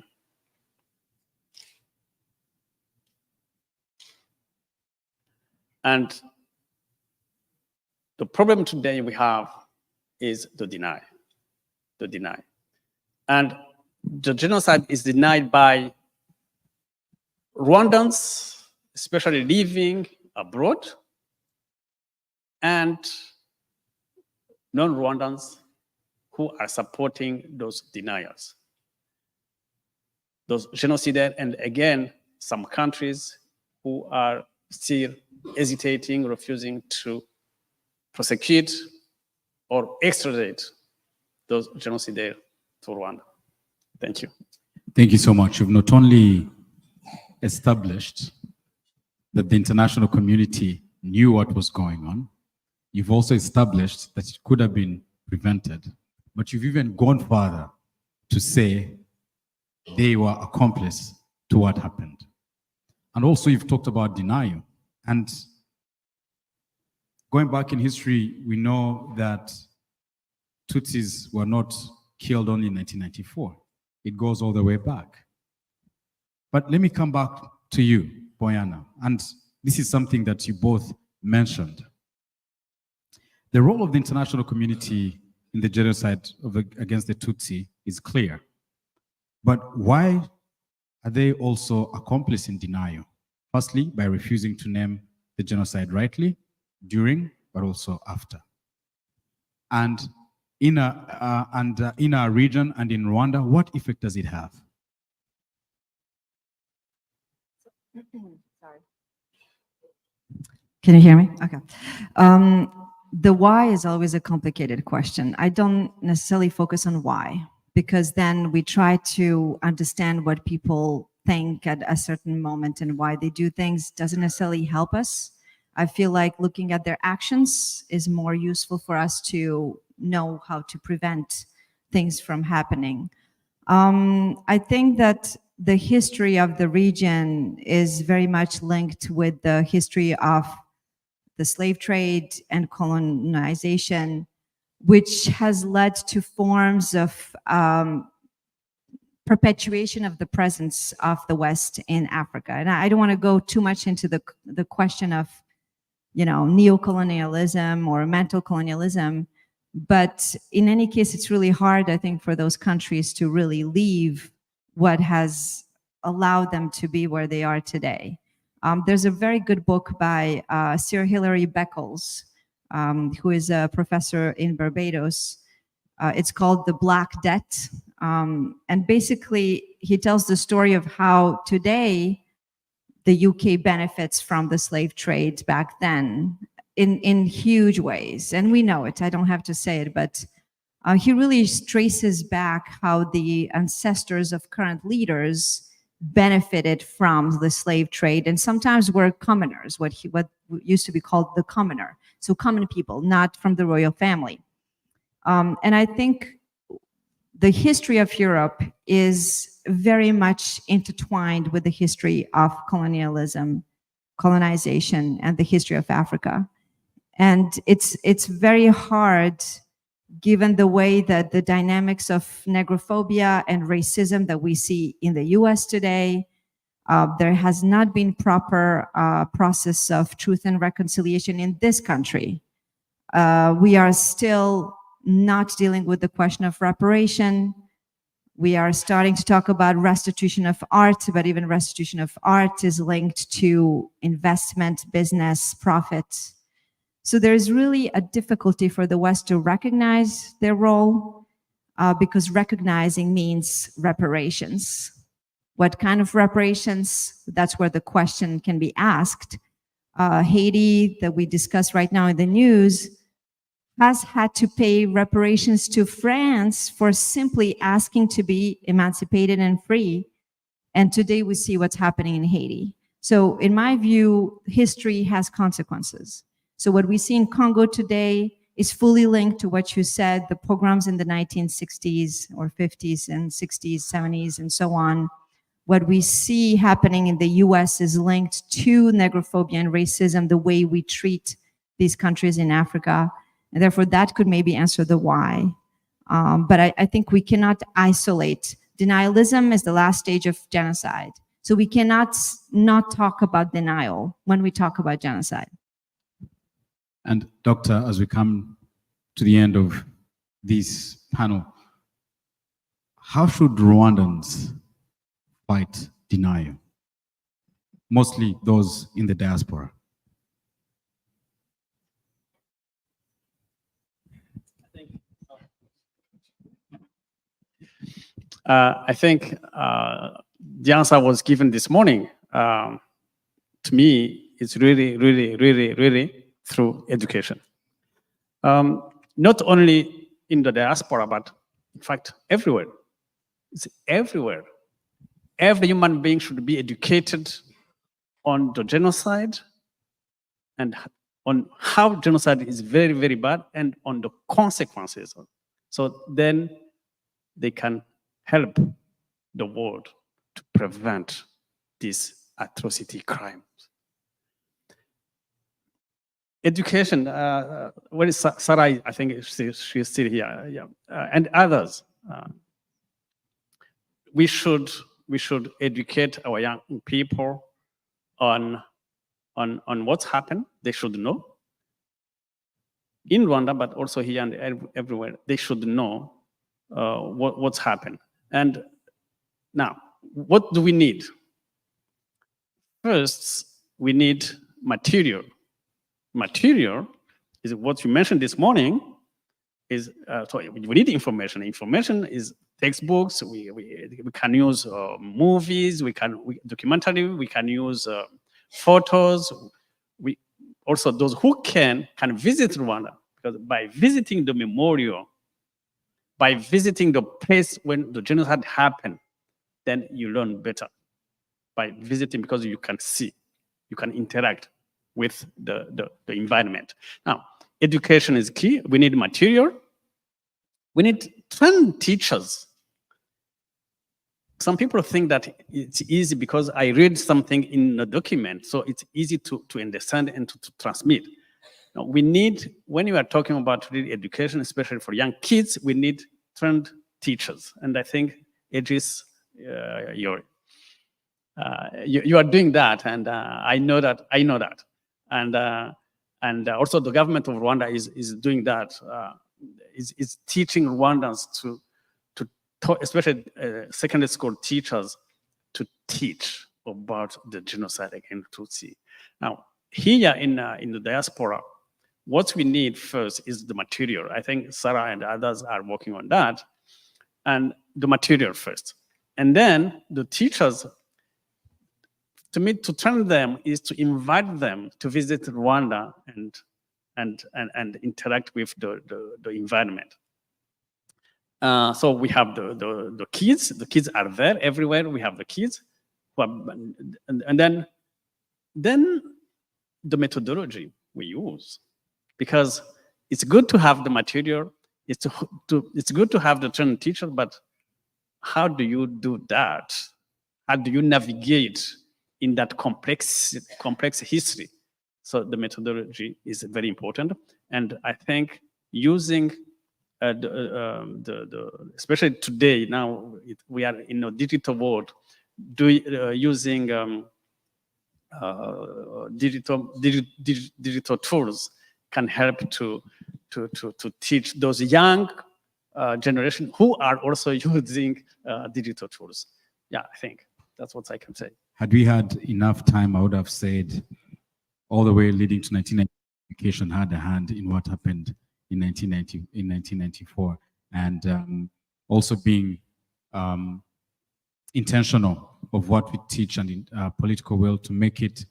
And the problem today we have is the deny. And the genocide is denied by Rwandans, especially living abroad, and non-Rwandans who are supporting those deniers, those genocidaires, and again, some countries who are still hesitating, refusing to prosecute or extradite those genocidaires to Rwanda. Thank you. Thank you so much. You've not only established that the international community knew what was going on, you've also established that it could have been prevented, but you've even gone further to say they were accomplice to what happened. And also you've talked about denial. And going back in history, we know that Tutsis were not killed only in 1994. It goes all the way back. But let me come back to you, Boyana, and this is something that you both mentioned. The role of the international community in the genocide against the Tutsi is clear. But why are they also accomplice in denial? Firstly, by refusing to name the genocide rightly, during, but also after. And in our region and in Rwanda, what effect does it have? Sorry. Can you hear me? Okay. The why is always a complicated question. I don't necessarily focus on why, because then we try to understand what people think at a certain moment and why they do things doesn't necessarily help us. I feel like looking at their actions is more useful for us to know how to prevent things from happening. I think that the history of the region is very much linked with the history of the slave trade and colonization, which has led to forms of perpetuation of the presence of the West in Africa. And I don't want to go too much into the question of, you know, neo-colonialism or mental colonialism, but in any case, it's really hard, I think, for those countries to really leave what has allowed them to be where they are today. There's a very good book by Sir Hilary Beckles, who is a professor in Barbados. It's called The Black Debt. And basically, he tells the story of how today the UK benefits from the slave trade back then in huge ways. And we know it, I don't have to say it, but he really traces back how the ancestors of current leaders benefited from the slave trade, and sometimes were commoners, what used to be called the commoner. So common people, not from the royal family. And I think the history of Europe is very much intertwined with the history of colonialism, colonization, and the history of Africa. And it's very hard, given the way that the dynamics of negrophobia and racism that we see in the US today, there has not been proper process of truth and reconciliation in this country. We are still not dealing with the question of reparation. We are starting to talk about restitution of art, but even restitution of art is linked to investment, business, profit. So there's really a difficulty for the West to recognize their role, because recognizing means reparations. What kind of reparations? That's where the question can be asked. Haiti, that we discuss right now in the news, has had to pay reparations to France for simply asking to be emancipated and free. And today we see what's happening in Haiti. So in my view, history has consequences. So what we see in Congo today is fully linked to what you said, the pogroms in the 1960s or 50s and 60s, 70s, and so on. What we see happening in the US is linked to negrophobia and racism, the way we treat these countries in Africa. And therefore, that could maybe answer the why. But I think we cannot isolate. Denialism is the last stage of genocide. So we cannot not talk about denial when we talk about genocide. And Doctor, as we come to the end of this panel, how should Rwandans fight denial? Mostly those in the diaspora. I think the answer was given this morning. To me, it's really through education. Not only in the diaspora, but in fact, everywhere. It's everywhere. Every human being should be educated on the genocide and on how genocide is very bad and on the consequences. So then they can help the world to prevent these atrocity crimes. Education, where is Sarai? I think she's still here, yeah. And others. We should educate our young people on what's happened. They should know. In Rwanda, but also here and everywhere, they should know what's happened. And now, what do we need? First, we need material. Material is what you mentioned this morning. So we need information. Information is textbooks. We can use movies. We can documentary. We can use photos. We also, those who can visit Rwanda, because by visiting the memorial, by visiting the place when the genocide happened, then you learn better. By visiting, because you can see, you can interact with the environment. Now, education is key. We need material. We need trained teachers. Some people think that it's easy because I read something in a document, so it's easy to understand and to transmit. Now, we need, when you are talking about real education, especially for young kids, we need trained teachers. And I think Edris, you are doing that, and I know that. And also the government of Rwanda is doing that. Is teaching Rwandans to talk, especially secondary school teachers, to teach about the genocide against Tutsi. Now, here in the diaspora, what we need first is the material. I think Sarah and others are working on that, and the material first. And then the teachers, to me, to train them is to invite them to visit Rwanda and interact with the environment. So we have the kids. The kids are there everywhere. We have the kids, and then the methodology we use, because it's good to have the material. It's good to have the trained teacher, but how do you do that? How do you navigate in that complex history? So the methodology is very important, and I think using especially today, now we are in a digital world, using digital tools can help to teach those young generation who are also using digital tools. Yeah, I think that's what I can say. Had we had enough time, I would have said all the way leading to 1990, education had a hand in what happened in 1994, and also being intentional of what we teach and political will to make it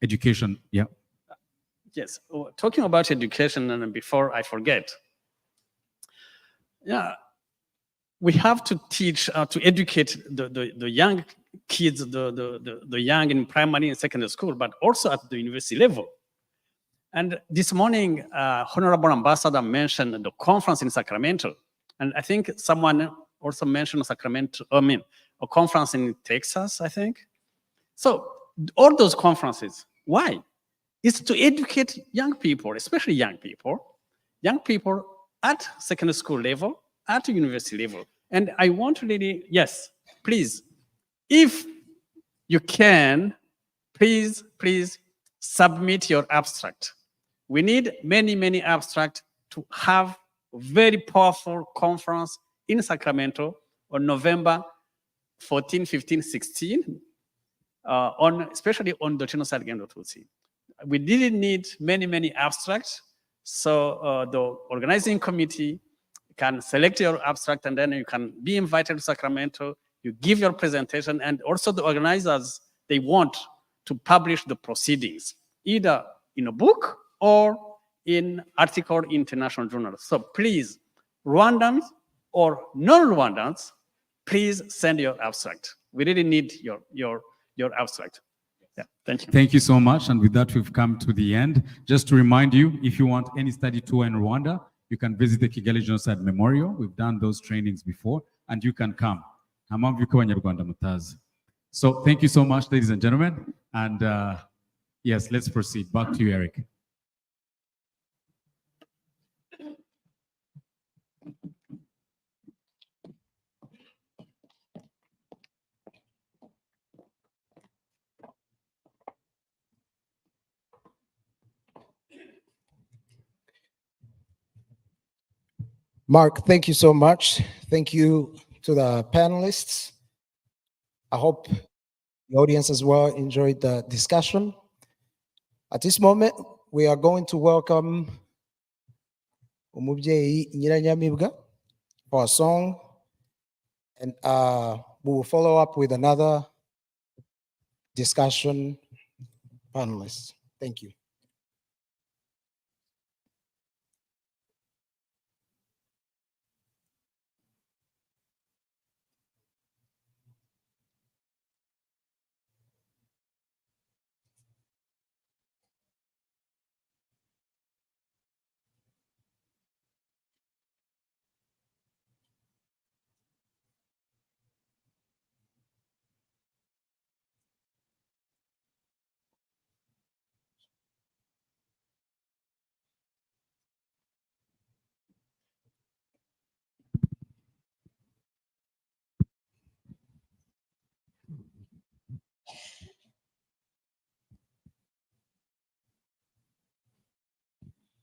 education. Yeah. Yes, talking about education, and before I forget, yeah, we have to teach, to educate the young kids, the young in primary and secondary school, but also at the university level. And this morning, Honorable Ambassador mentioned the conference in Sacramento. And I think someone also mentioned Sacramento, a conference in Texas, I think. So all those conferences, why? It's to educate young people, especially young people at secondary school level, at university level. And I want to really, yes, please, if you can, please submit your abstract. We need many abstracts to have a very powerful conference in Sacramento on November 14, 15, 16, especially on the genocide against Tutsi. We didn't need many abstracts, so the organizing committee can select your abstract, and then you can be invited to Sacramento, you give your presentation, and also the organizers, they want to publish the proceedings, either in a book or in article in international journals. So please, Rwandans or non-Rwandans, please send your abstract. We really need your abstract. Yeah, thank you. Thank you so much. And with that, we've come to the end. Just to remind you, if you want any study tour in Rwanda, you can visit the Kigali Genocide Memorial. We've done those trainings before, and you can come. So thank you so much, ladies and gentlemen. And yes, let's proceed. Back to you, Eric. Mark, thank you so much. Thank you to the panelists. I hope the audience as well enjoyed the discussion. At this moment, we are going to welcome Umubyeyi Nyiranyamibwa for a song, and we will follow up with another discussion panelist. Thank you.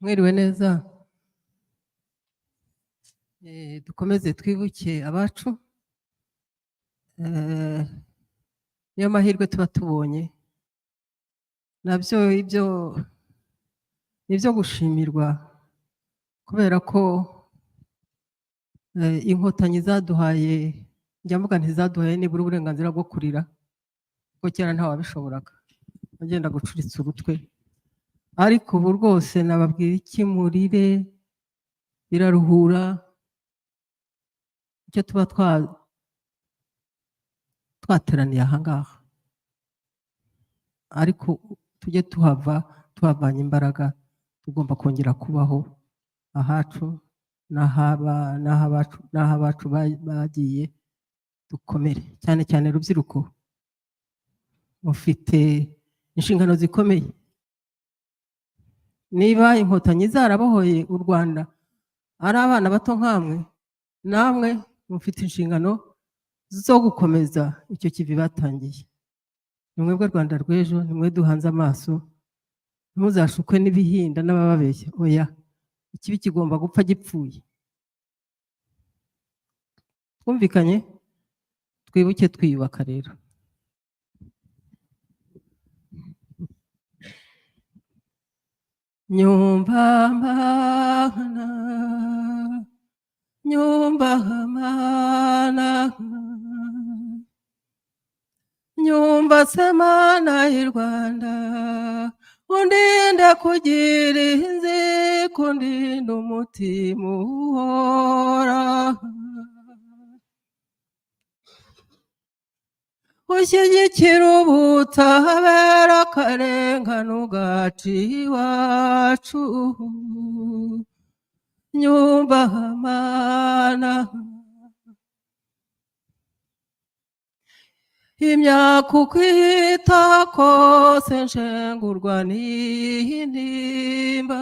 Mwiriwe neza. Dukomeze twibuke abacu. niyo mahirwe tuba tubonye nabyo ibyo gushimirwa kubera ko inkotanyi zaduhaye njya mvuga ntizaduhaye nibura uburenganzira bwo kurira kuko kera ntawabishoboraga bagenda gucuritsa urutwe ariko ubu rwose nababwira iki murire biraruhura icyo tuba twateraniye ahangaha ariko tujye tuhavanye imbaraga tugomba kongera kubaho ahacu n'ahabacu bagiye dukomere cyane cyane rubyiruko mufite inshingano zikomeye niba inkotanyi zarabohoye u Rwanda ari abana bato nk'amwe namwe mufite inshingano zo gukomeza icyo kivi batangiye ni mwebwe Rwanda rw'ejo ni mwe duhanze amaso ntimuzashukwe n'ibihinda n'abababeshya oya ikibi kigomba gupfa gipfuye twumvikanye twibuke twiyubaka rero nyumba mana nyumba mana nyumba semana y'u Rwanda undinde kugira inzika undinde umutima uhora ushyigikira ubutabera akarengane ugaca iwacu nyumba mana imyaka uko ihita kose nshengurwa n'intimba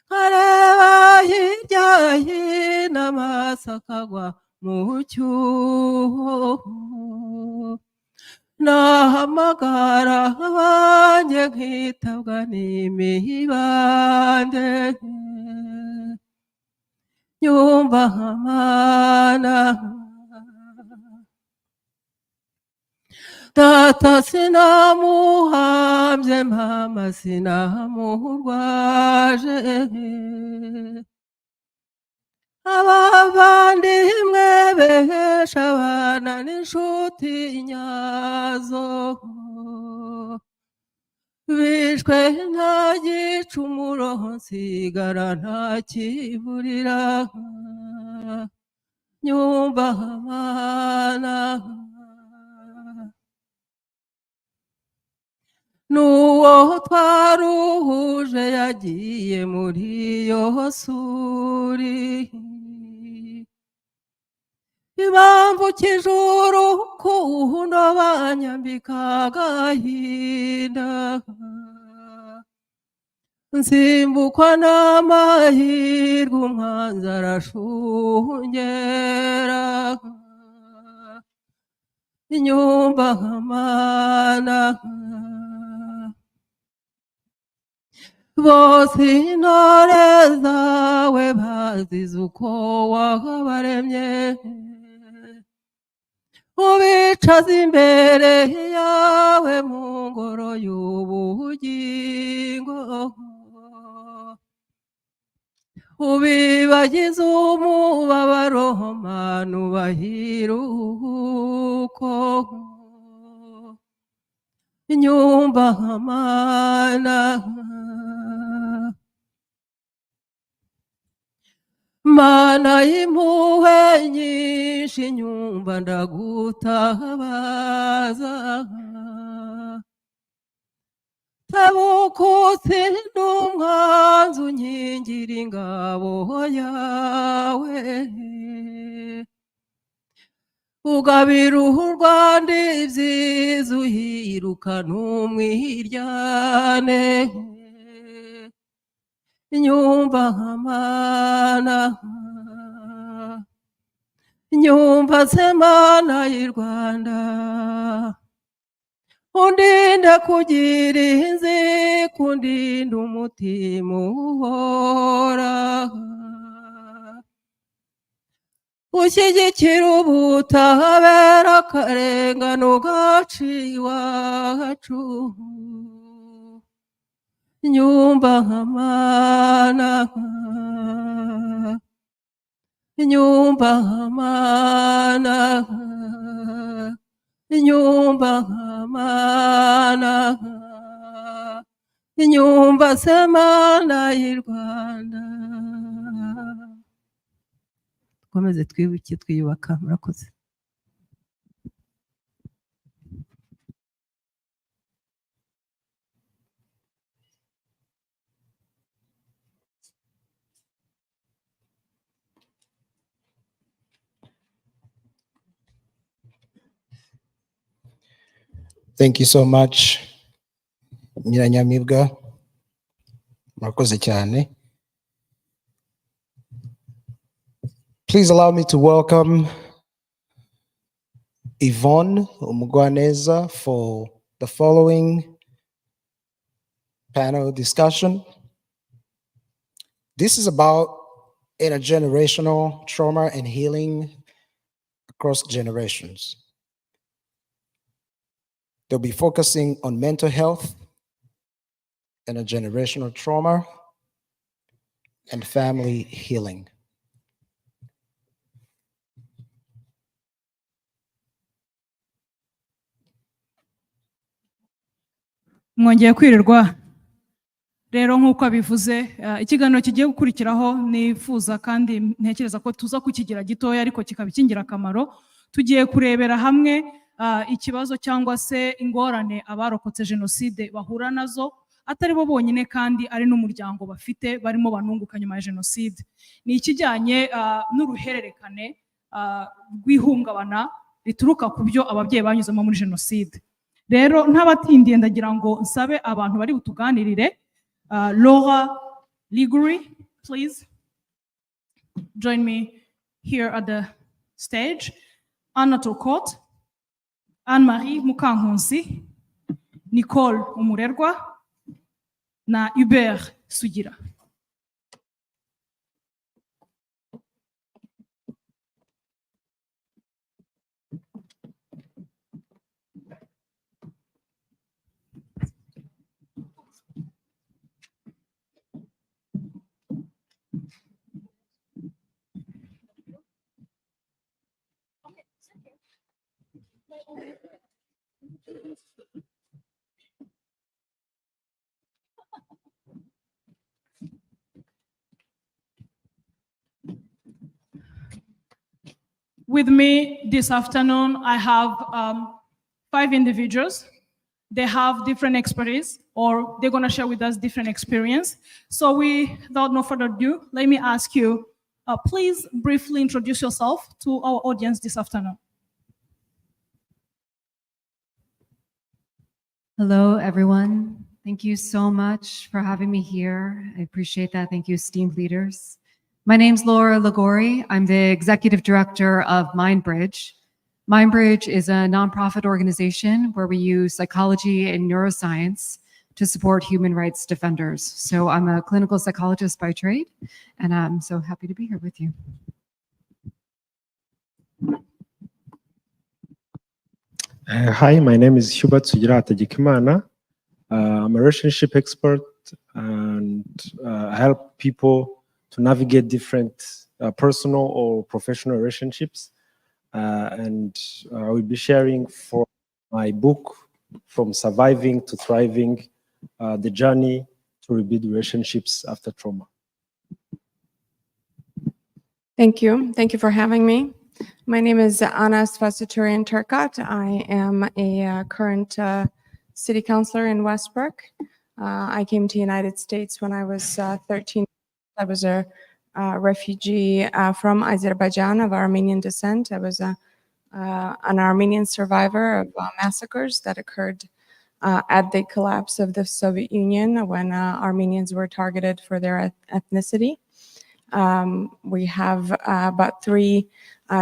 nkareba hirya hino amaso akagwa mu cyuho nahamagara abanjye nkitabwa n'imibande nyumva mana data sinamuhambye mama sinamurwaje abavandimwe behesha abana n'inshuti nyazo bishwe nta gicumuro nsigara nta kiburira nyumva mana n'uwo twaruhuje yagiye muri iyo suri ibambukije urukundo banyambika agahinda nsimbukwa n'amahirwe umwanzi arashungera nyumva mana bose intore zawe bazize uko wabaremye ubicaza imbere yawe mu ngoro y'ubugingo ubibagize umubabaro mana ubahiruko nyumva mana mana y'impuhwe nyinshi nyumva ndagutabaza tabukutse n'umwanzi unkingira ingabo yawe ugabira uhu Rwanda ibyiza uhirukana umwiryane nyumva mana nyumva semana y'u Rwanda undinde kugira inzika undinde umutima uhora ushyigikira ubutabera akarengane gaciye iwacu nyumba nkamana nyumba nkamana nyumba nkamana nyumba semana y'i Rwanda. Dukomeze twibuke twiyubaka. Murakoze. Thank you so much, Nyiranyamibwa. Murakoze cyane. Please allow me to welcome Yvonne Umugwaneza for the following panel discussion. This is about intergenerational trauma and healing across generations. They'll be focusing on mental health, intergenerational trauma, and family healing. Mwongeye kwirirwa rero nk'uko abivuze ikiganiro kigiye gukurikiraho nifuza kandi ntekereza ko tuza kukigira gitoya ariko kikaba cy'ingirakamaro. Tugiye kurebera hamwe ikibazo cyangwa se ingorane abarokotse jenoside bahura nazo atari bo bonyine kandi ari n'umuryango bafite barimo banunguka nyuma ya jenoside. Ni ikijyanye n'uruhererekane rw'ihungabana rituruka ku byo ababyeyi banyuzemo muri jenoside. Rero ntabatindiye ndagira ngo nsabe abantu bari butuganirire. Laura Liguri, please join me here at the stage. Anna Tokot, Anne-Marie Mukankunsi, Nicole Umurerwa, na Hubert Sugira. With me this afternoon, I have 5 individuals. They have different expertise, or they're going to share with us different experience. So without no further ado, let me ask you, please briefly introduce yourself to our audience this afternoon. Hello, everyone. Thank you so much for having me here. I appreciate that. Thank you, esteemed leaders. My name's Laura Ligori. I'm the executive director of MindBridge. MindBridge is a nonprofit organization where we use psychology and neuroscience to support human rights defenders. So I'm a clinical psychologist by trade, and I'm so happy to be here with you. Hi, my name is Hubert Sugira. I'm a relationship expert, and I help people to navigate different personal or professional relationships. And I will be sharing from my book, From Surviving to Thriving, the journey to rebuild relationships after trauma. Thank you. Thank you for having me. My name is Anna Svasuturian Turkat. I am a current city councilor in Westbrook. I came to the United States when I was 13. I was a refugee from Azerbaijan of Armenian descent. I was an Armenian survivor of massacres that occurred at the collapse of the Soviet Union when Armenians were targeted for their ethnicity. We have about 3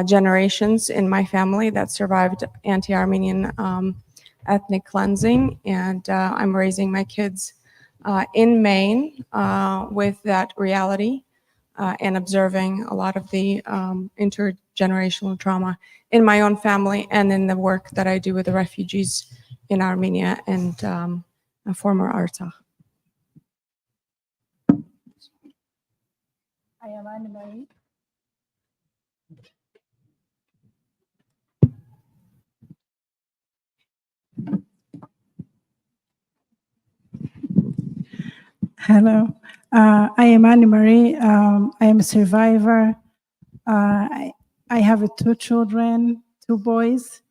generations in my family that survived anti-Armenian ethnic cleansing, and I'm raising my kids in Maine with that reality and observing a lot of the intergenerational trauma in my own family and in the work that I do with the refugees in Armenia and former Artsakh. I am Anne-Marie. Hello, I am Anne-Marie. I am a survivor. I have 2 children, 2 boys.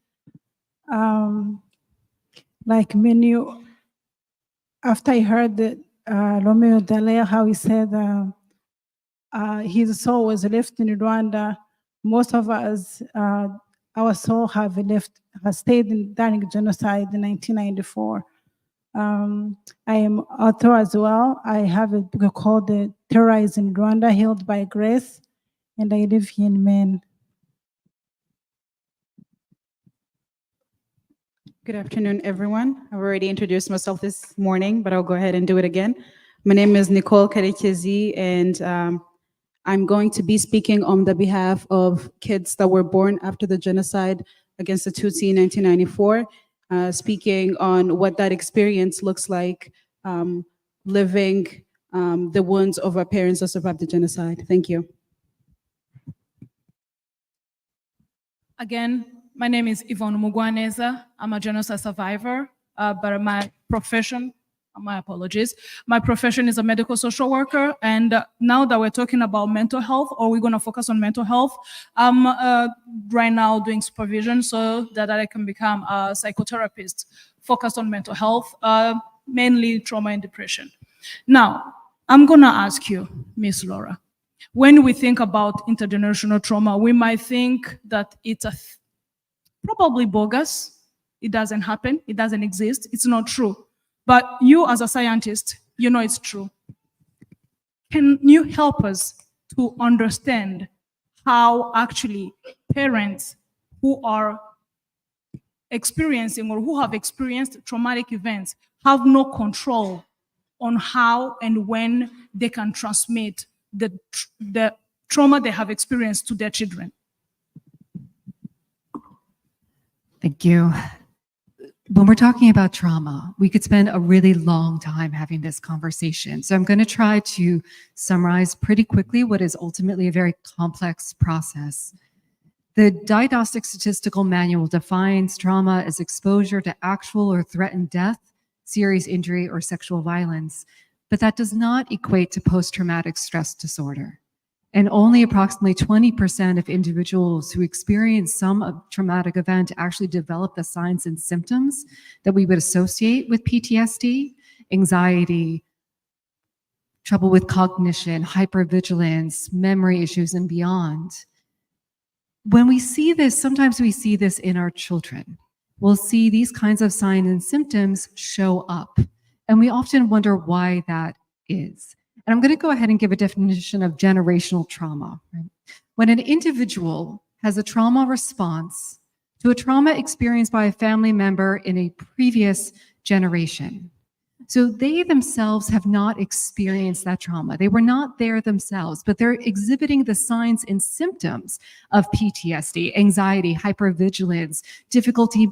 Like many, after I heard that Romeo Dallaire, how he said his soul was left in Rwanda, most of us, our soul has stayed during genocide in 1994. I am author as well. I have a book called Terrorized in Rwanda, Healed by Grace, and I live here in Maine. Good afternoon, everyone. I've already introduced myself this morning, but I'll go ahead and do it again. My name is Nicole Karekezi, and I'm going to be speaking on the behalf of kids that were born after the genocide against the Tutsi in 1994, speaking on what that experience looks like, living the wounds of our parents that survived the genocide. Thank you. Again, my name is Yvonne Mugwaneza. I'm a genocide survivor, but my profession, my apologies, my profession is a medical social worker. And now that we're talking about mental health, or we're gonna focus on mental health, I'm right now doing supervision so that I can become a psychotherapist focused on mental health, mainly trauma and depression. Now, I'm gonna ask you, Miss Laura, when we think about intergenerational trauma, we might think that it's probably bogus. It doesn't happen. It doesn't exist. It's not true. But you as a scientist, you know it's true. Can you help us to understand how actually parents who are experiencing or who have experienced traumatic events have no control on how and when they can transmit the trauma they have experienced to their children? Thank you. When we're talking about trauma, we could spend a really long time having this conversation. So I'm going to try to summarize pretty quickly what is ultimately a very complex process. The Diagnostic Statistical Manual defines trauma as exposure to actual or threatened death, serious injury, or sexual violence, but that does not equate to post-traumatic stress disorder. And only approximately 20% of individuals who experience some traumatic event actually develop the signs and symptoms that we would associate with PTSD, anxiety, trouble with cognition, hypervigilance, memory issues, and beyond. When we see this, sometimes we see this in our children. We'll see these kinds of signs and symptoms show up, and we often wonder why that is. And I'm going to go ahead and give a definition of generational trauma. Right? When an individual has a trauma response to a trauma experienced by a family member in a previous generation. So they themselves have not experienced that trauma. They were not there themselves, but they're exhibiting the signs and symptoms of PTSD, anxiety, hypervigilance, difficulty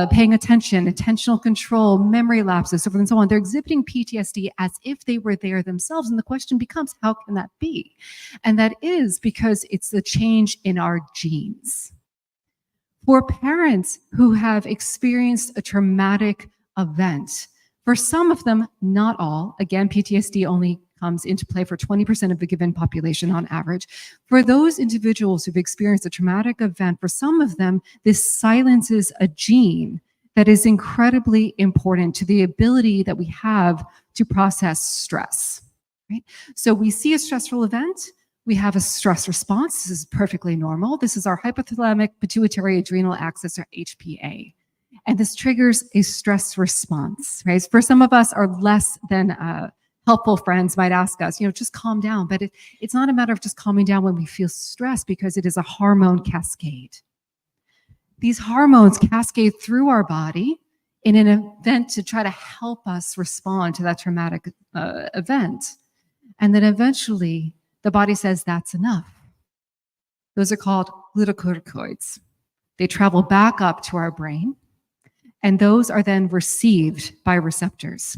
paying attention, attentional control, memory lapses, so forth and so on. They're exhibiting PTSD as if they were there themselves. And the question becomes, how can that be? And that is because it's the change in our genes. For parents who have experienced a traumatic event, for some of them, not all, again, PTSD only comes into play for 20% of the given population on average. For those individuals who've experienced a traumatic event, for some of them, this silences a gene that is incredibly important to the ability that we have to process stress. Right? So we see a stressful event, we have a stress response. This is perfectly normal. This is our hypothalamic pituitary adrenal axis, or HPA. And this triggers a stress response, right? For some of us, our less than helpful friends might ask us, just calm down. But it's not a matter of just calming down when we feel stress, because it is a hormone cascade. These hormones cascade through our body in an event to try to help us respond to that traumatic event. And then eventually the body says, that's enough. Those are called glucocorticoids. They travel back up to our brain, and those are then received by receptors.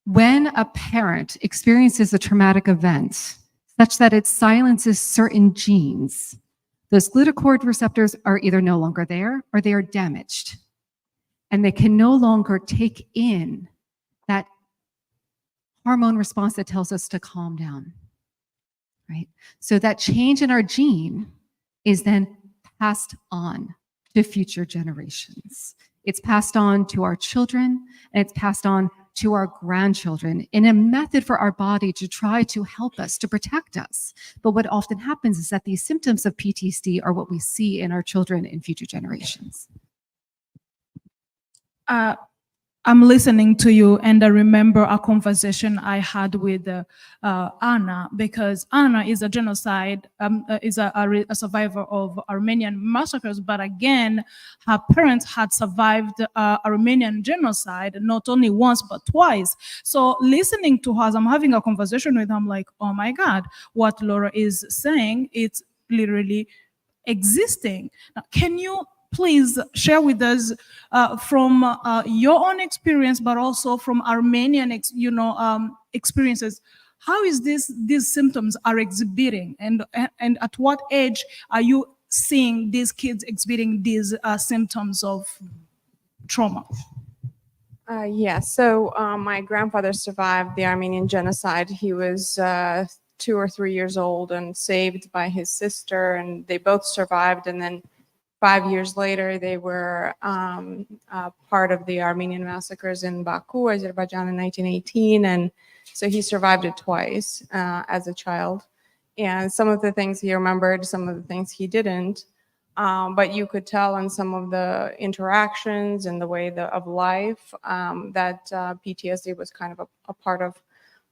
When a parent experiences a traumatic event such that it silences certain genes, those glucocorticoid receptors are either no longer there or they are damaged, and they can no longer take in that hormone response that tells us to calm down, right? So that change in our gene is then passed on to future generations. It's passed on to our children, and it's passed on to our grandchildren in a method for our body to try to help us, to protect us. But what often happens is that these symptoms of PTSD are what we see in our children in future generations. I'm listening to you, and I remember a conversation I had with Anna, because Anna is a a survivor of Armenian massacres, but again, her parents had survived Armenian genocide not only once but twice. So listening to her, as I'm having a conversation with her, I'm like, oh my God, what Laura is saying, it's literally existing. Now, can you please share with us from your own experience, but also from Armenian, experiences, how is these symptoms are exhibiting, and at what age are you seeing these kids exhibiting these symptoms of trauma? So my grandfather survived the Armenian genocide. He was 2 or 3 years old and saved by his sister, and they both survived. And then 5 years later, they were part of the Armenian massacres in Baku, Azerbaijan in 1918. And so he survived it twice as a child. And some of the things he remembered, some of the things he didn't. But you could tell in some of the interactions and the way of life that PTSD was kind of a part of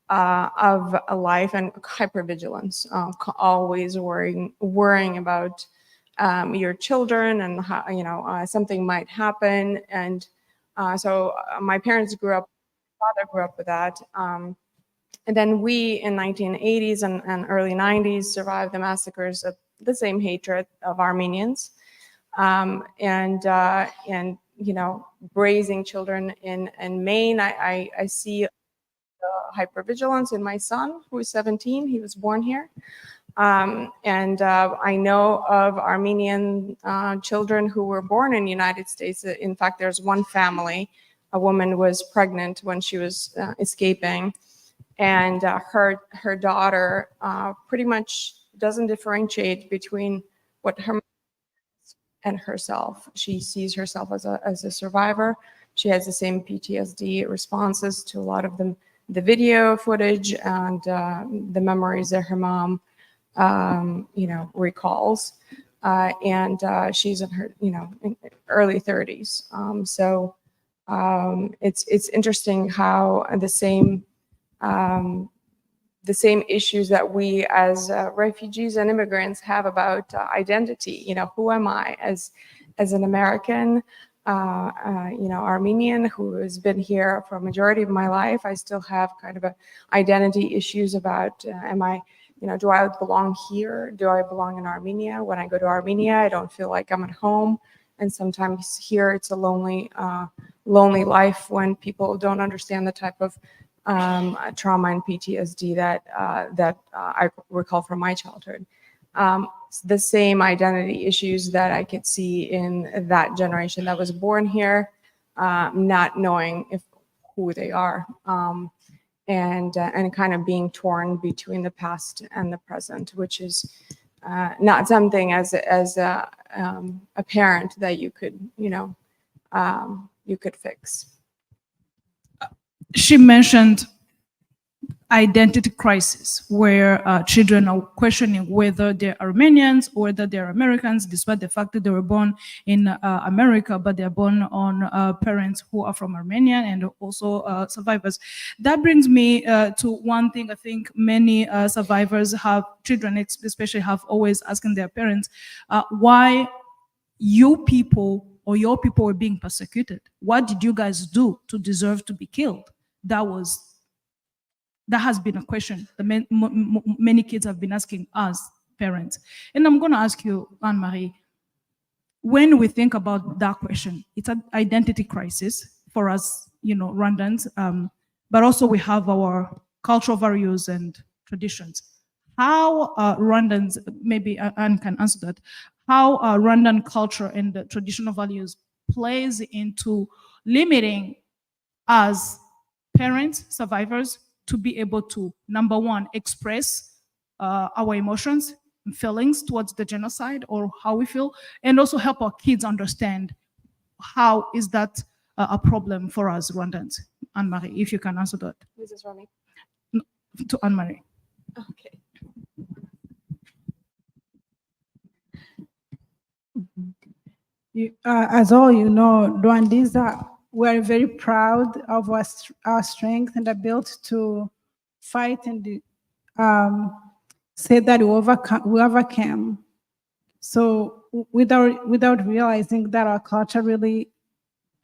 a life, and hypervigilance, always worrying about your children and how, something might happen. And so my parents father grew up with that. And then we in 1980s and early 90s survived the massacres of the same hatred of Armenians, and raising children in Maine. I see hypervigilance in my son, who is 17. He was born here. I know of Armenian children who were born in the United States. In fact, there's one family, a woman was pregnant when she was escaping, and her daughter pretty much doesn't differentiate between what her and herself. She sees herself as a survivor. She has the same PTSD responses to a lot of the video footage and the memories that her mom recalls. She's in her early 30s. So it's interesting how the same issues that we as refugees and immigrants have about identity. Who am I as an American, Armenian who has been here for a majority of my life? I still have kind of identity issues about am I, do I belong here? Do I belong in Armenia? When I go to Armenia, I don't feel like I'm at home. And sometimes here it's a lonely life when people don't understand the type of trauma and PTSD that I recall from my childhood. The same identity issues that I could see in that generation that was born here, not knowing who they are, and kind of being torn between the past and the present, which is not something as a parent that you could fix. She mentioned identity crisis, where children are questioning whether they're Armenians or whether they're Americans, despite the fact that they were born in America, but they're born on parents who are from Armenia and also survivors. That brings me to one thing I think many survivors children especially have always asking their parents, why your people were being persecuted? What did you guys do to deserve to be killed? That has been a question that many kids have been asking us parents. And I'm going to ask you, Anne-Marie, when we think about that question, it's an identity crisis for us, Rwandans, but also we have our cultural values and traditions. How Rwandans, maybe Anne can answer that, how Rwandan culture and the traditional values plays into limiting us parents, survivors, to be able to, number one, express our emotions and feelings towards the genocide or how we feel, and also help our kids understand how is that a problem for us Rwandans. Anne-Marie, if you can answer that. Who's this from me? To Anne-Marie. Okay. As all you know, Rwandese, we're very proud of our strength and ability to fight and say that we overcame. So without realizing that our culture really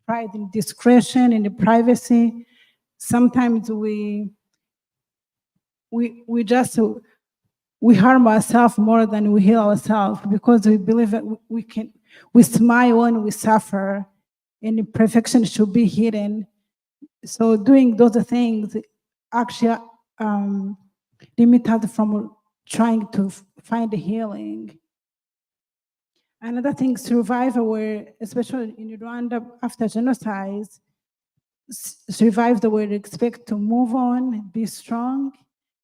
pride in discretion and in privacy, sometimes we harm ourselves more than we heal ourselves, because we believe that we smile when we suffer, and imperfection should be hidden. So doing those things actually limit us from trying to find healing. Another thing, survivors were, especially in Rwanda after genocide, survivors were expected to move on, be strong.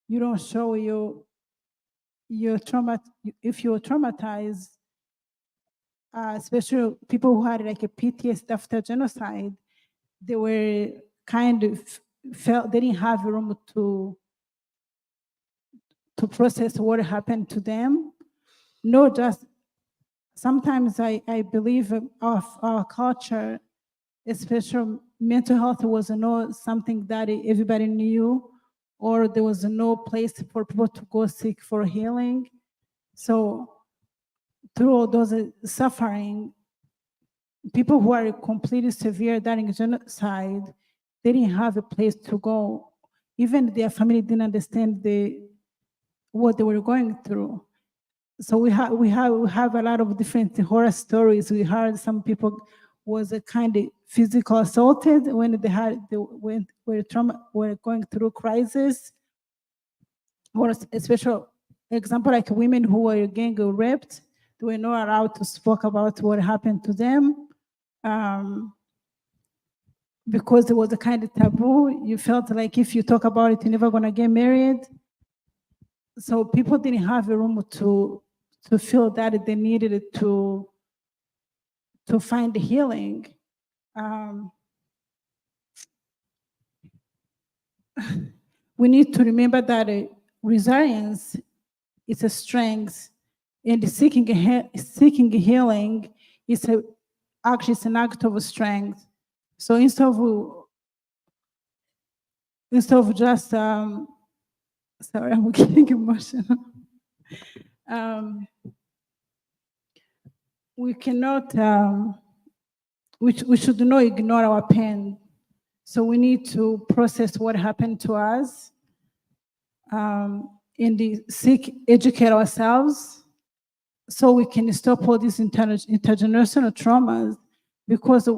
You don't show your trauma. If you're traumatized, especially people who had like a PTSD after genocide, they were kind of felt they didn't have room to process what happened to them. No, just sometimes I believe of our culture, especially mental health was not something that everybody knew, or there was no place for people to go seek for healing. So through all those suffering, people who are completely severe during genocide, they didn't have a place to go. Even their family didn't understand what they were going through. So we have a lot of different horror stories. We heard some people was a kind of physical assaulted when were going through crisis, or a special example like women who were getting raped. They were not allowed to speak about what happened to them, because it was a kind of taboo. You felt like if you talk about it, you're never gonna get married. So people didn't have a room to feel that they needed it to find healing. We need to remember that resilience is a strength, and seeking healing is actually it's an act of strength. So instead of just sorry, I'm getting emotional. We cannot, we should not ignore our pain. So we need to process what happened to us, and educate ourselves so we can stop all these intergenerational traumas, because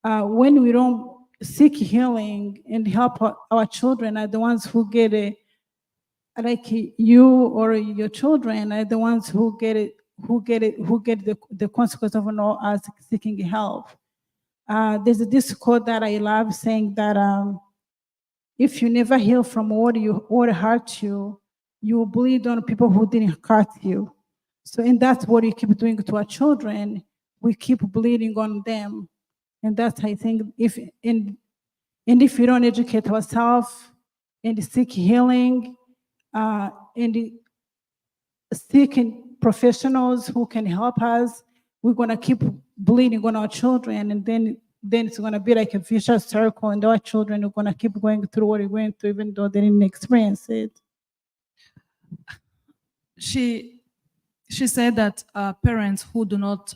when we don't seek healing and help our children are the ones who get it, like you or your children are the ones who get the consequence of not us seeking help. There's this quote that I love saying that if you never heal from what hurt you, you will bleed on people who didn't hurt you. So, and that's what we keep doing to our children. We keep bleeding on them, and that's, I think, if we don't educate ourselves and seek healing, and seeking professionals who can help us, we're gonna keep bleeding on our children, and then it's gonna be like a vicious circle, and our children are gonna keep going through what we're going through, even though they didn't experience it. She said that parents who do not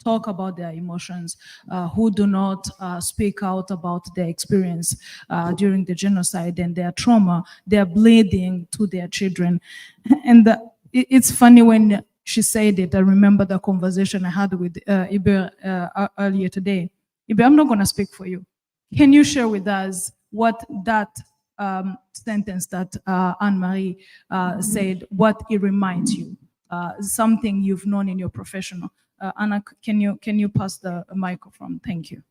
talk about their emotions, who do not speak out about their experience during the genocide and their trauma, they're bleeding to their children. And it's funny when she said it. I remember the conversation I had with Ibe earlier today. Ibe, I'm not going to speak for you. Can you share with us what that sentence that Anne-Marie said, what it reminds you? Something you've known in your professional. Anna, can you pass the microphone? Thank you.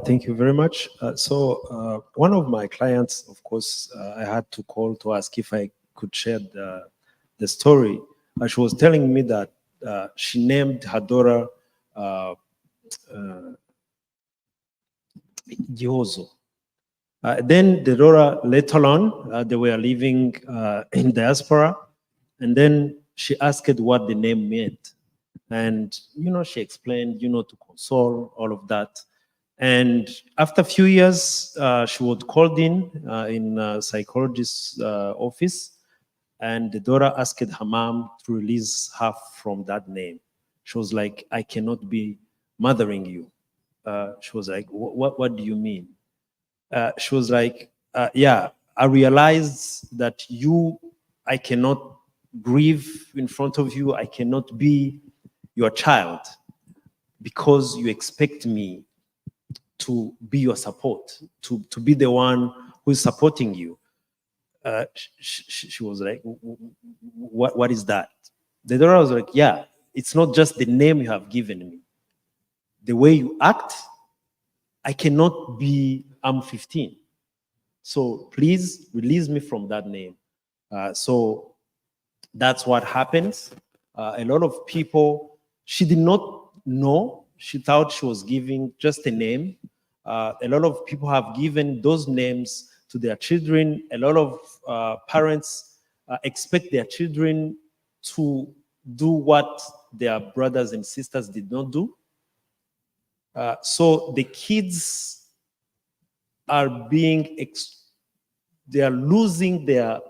Thank you very much. One of my clients, of course, I had to call to ask if I could share the story. She was telling me that she named her daughter Giozo. Then the daughter, later on, they were living in diaspora, and then she asked what the name meant. And, she explained, to console, all of that. And after a few years, she was called in a psychologist's office, and the daughter asked her mom to release her from that name. She was like, I cannot be mothering you. She was like, what do you mean? She was like, yeah, I realized that I cannot grieve in front of you. I cannot be your child because you expect me to be your support, to be the one who is supporting you. She was like, what is that? The daughter was like, yeah, it's not just the name you have given me. The way you act, I cannot be, I'm 15. So please release me from that name. So that's what happens. A lot of people, she did not know. She thought she was giving just a name. A lot of people have given those names to their children. A lot of parents expect their children to do what their brothers and sisters did not do. So the kids are they are losing their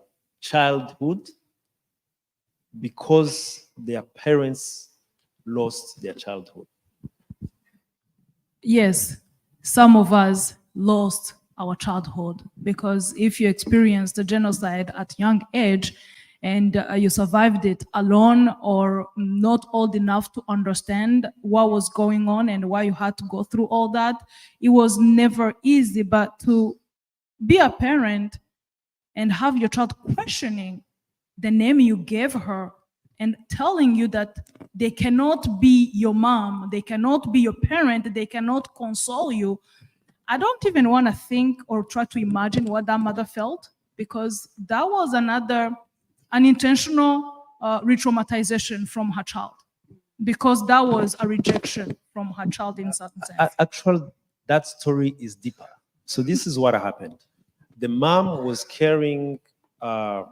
childhood because their parents lost their childhood. Yes, some of us lost our childhood because if you experienced the genocide at young age and you survived it alone or not old enough to understand what was going on and why you had to go through all that, it was never easy. But to be a parent and have your child questioning the name you gave her and telling you that they cannot be your mom, they cannot be your parent, they cannot console you. I don't even want to think or try to imagine what that mother felt, because that was another unintentional re-traumatization from her child, because that was a rejection from her child in certain sense. Actually, that story is deeper. So this is what happened. The mom was carrying a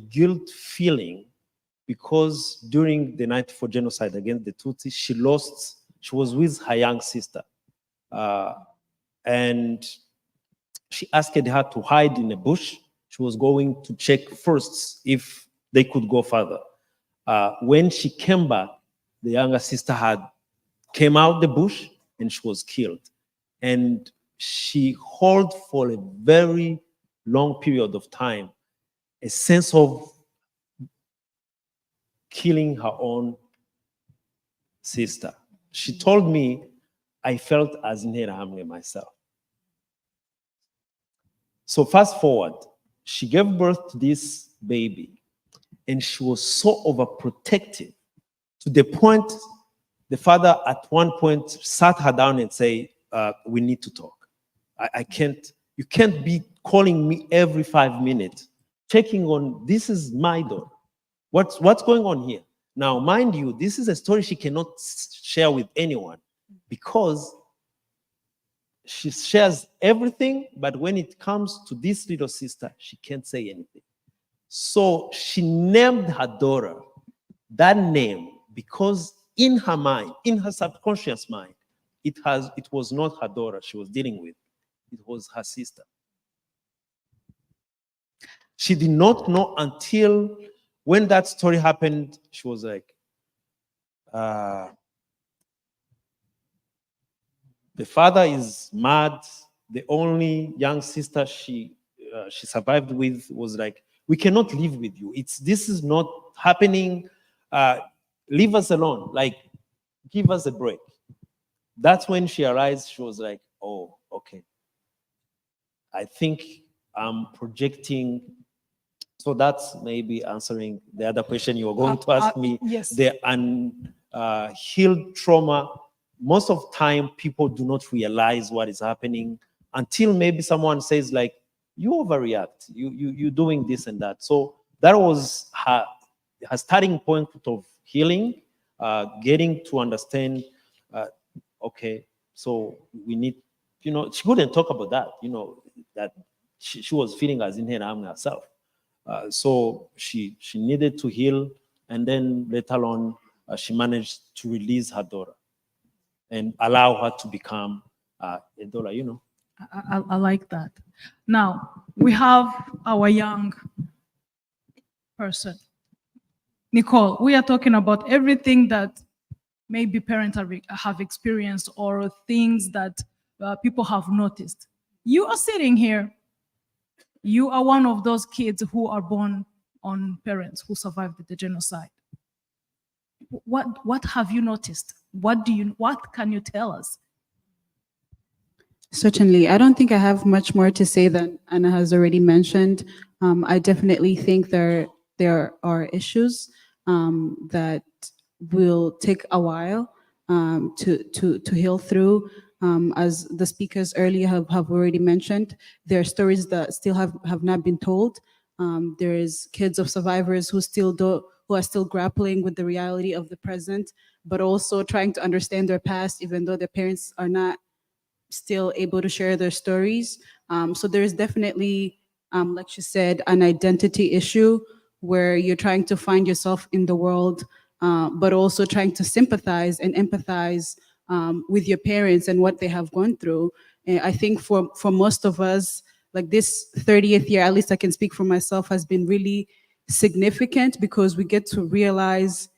guilt feeling because during the night for genocide against the Tutsi, she was with her young sister. And she asked her to hide in a bush. She was going to check first if they could go further. When she came back, the younger sister came out the bush and she was killed. And she held for a very long period of time a sense of killing her own sister. She told me, I felt as Nerahamwe myself. So fast forward, she gave birth to this baby and she was so overprotective to the point the father at one point sat her down and said, we need to talk. You can't be calling me every 5 minutes, checking on, this is my daughter. What's going on here? Now, mind you, this is a story she cannot share with anyone because she shares everything, but when it comes to this little sister, she can't say anything. So she named her daughter that name because in her mind, in her subconscious mind, it was not her daughter she was dealing with. It was her sister. She did not know until when that story happened. She was like, the father is mad. The only young sister she survived with was like, we cannot live with you. This is not happening. Leave us alone. Like, give us a break. That's when she arrived. She was like, oh, okay. I think I'm projecting. So that's maybe answering the other question you were going to ask me. Yes. The unhealed trauma. Most of the time, people do not realize what is happening until maybe someone says, like, you overreact. You're doing this and that. So that was her starting point of healing, getting to understand, okay, so we need, she couldn't talk about that, that she was feeling as in her arm herself. So she needed to heal, and then later on, she managed to release her daughter and allow her to become a daughter, I like that. Now, we have our young person. Nicole, we are talking about everything that maybe parents have experienced or things that people have noticed. You are sitting here. You are one of those kids who are born on parents who survived the genocide. What have you noticed? What can you tell us? Certainly. I don't think I have much more to say than Anna has already mentioned. I definitely think there are issues that will take a while to heal through. As the speakers earlier have already mentioned, there are stories that still have not been told. There is kids of survivors who are still grappling with the reality of the present, but also trying to understand their past, even though their parents are not still able to share their stories. So there's definitely, like she said, an identity issue where you're trying to find yourself in the world, but also trying to sympathize and empathize with your parents and what they have gone through. And I think for most of us, like this 30th year, at least I can speak for myself, has been really significant because we get to realize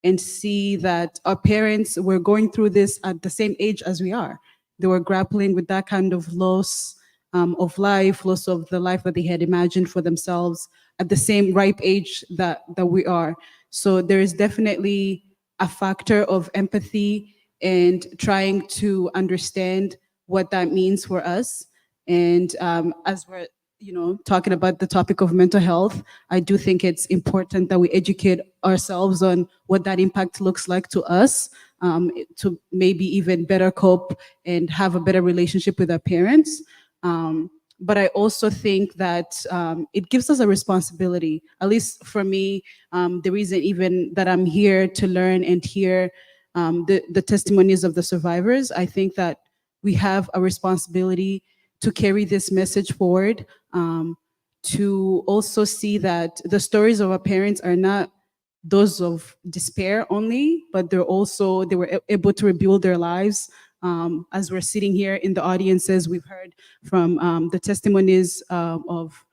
and see that our parents were going through this at the same age as we are. They were grappling with that kind of loss of life, loss of the life that they had imagined for themselves at the same ripe age that we are. So there is definitely a factor of empathy and trying to understand what that means for us. And as we're talking about the topic of mental health, I do think it's important that we educate ourselves on what that impact looks like to us, to maybe even better cope and have a better relationship with our parents. But I also think that it gives us a responsibility, at least for me, the reason even that I'm here to learn and hear the testimonies of the survivors. I think that we have a responsibility to carry this message forward, to also see that the stories of our parents are not those of despair only, but they were able to rebuild their lives. As we're sitting here in the audiences, we've heard from the testimonies of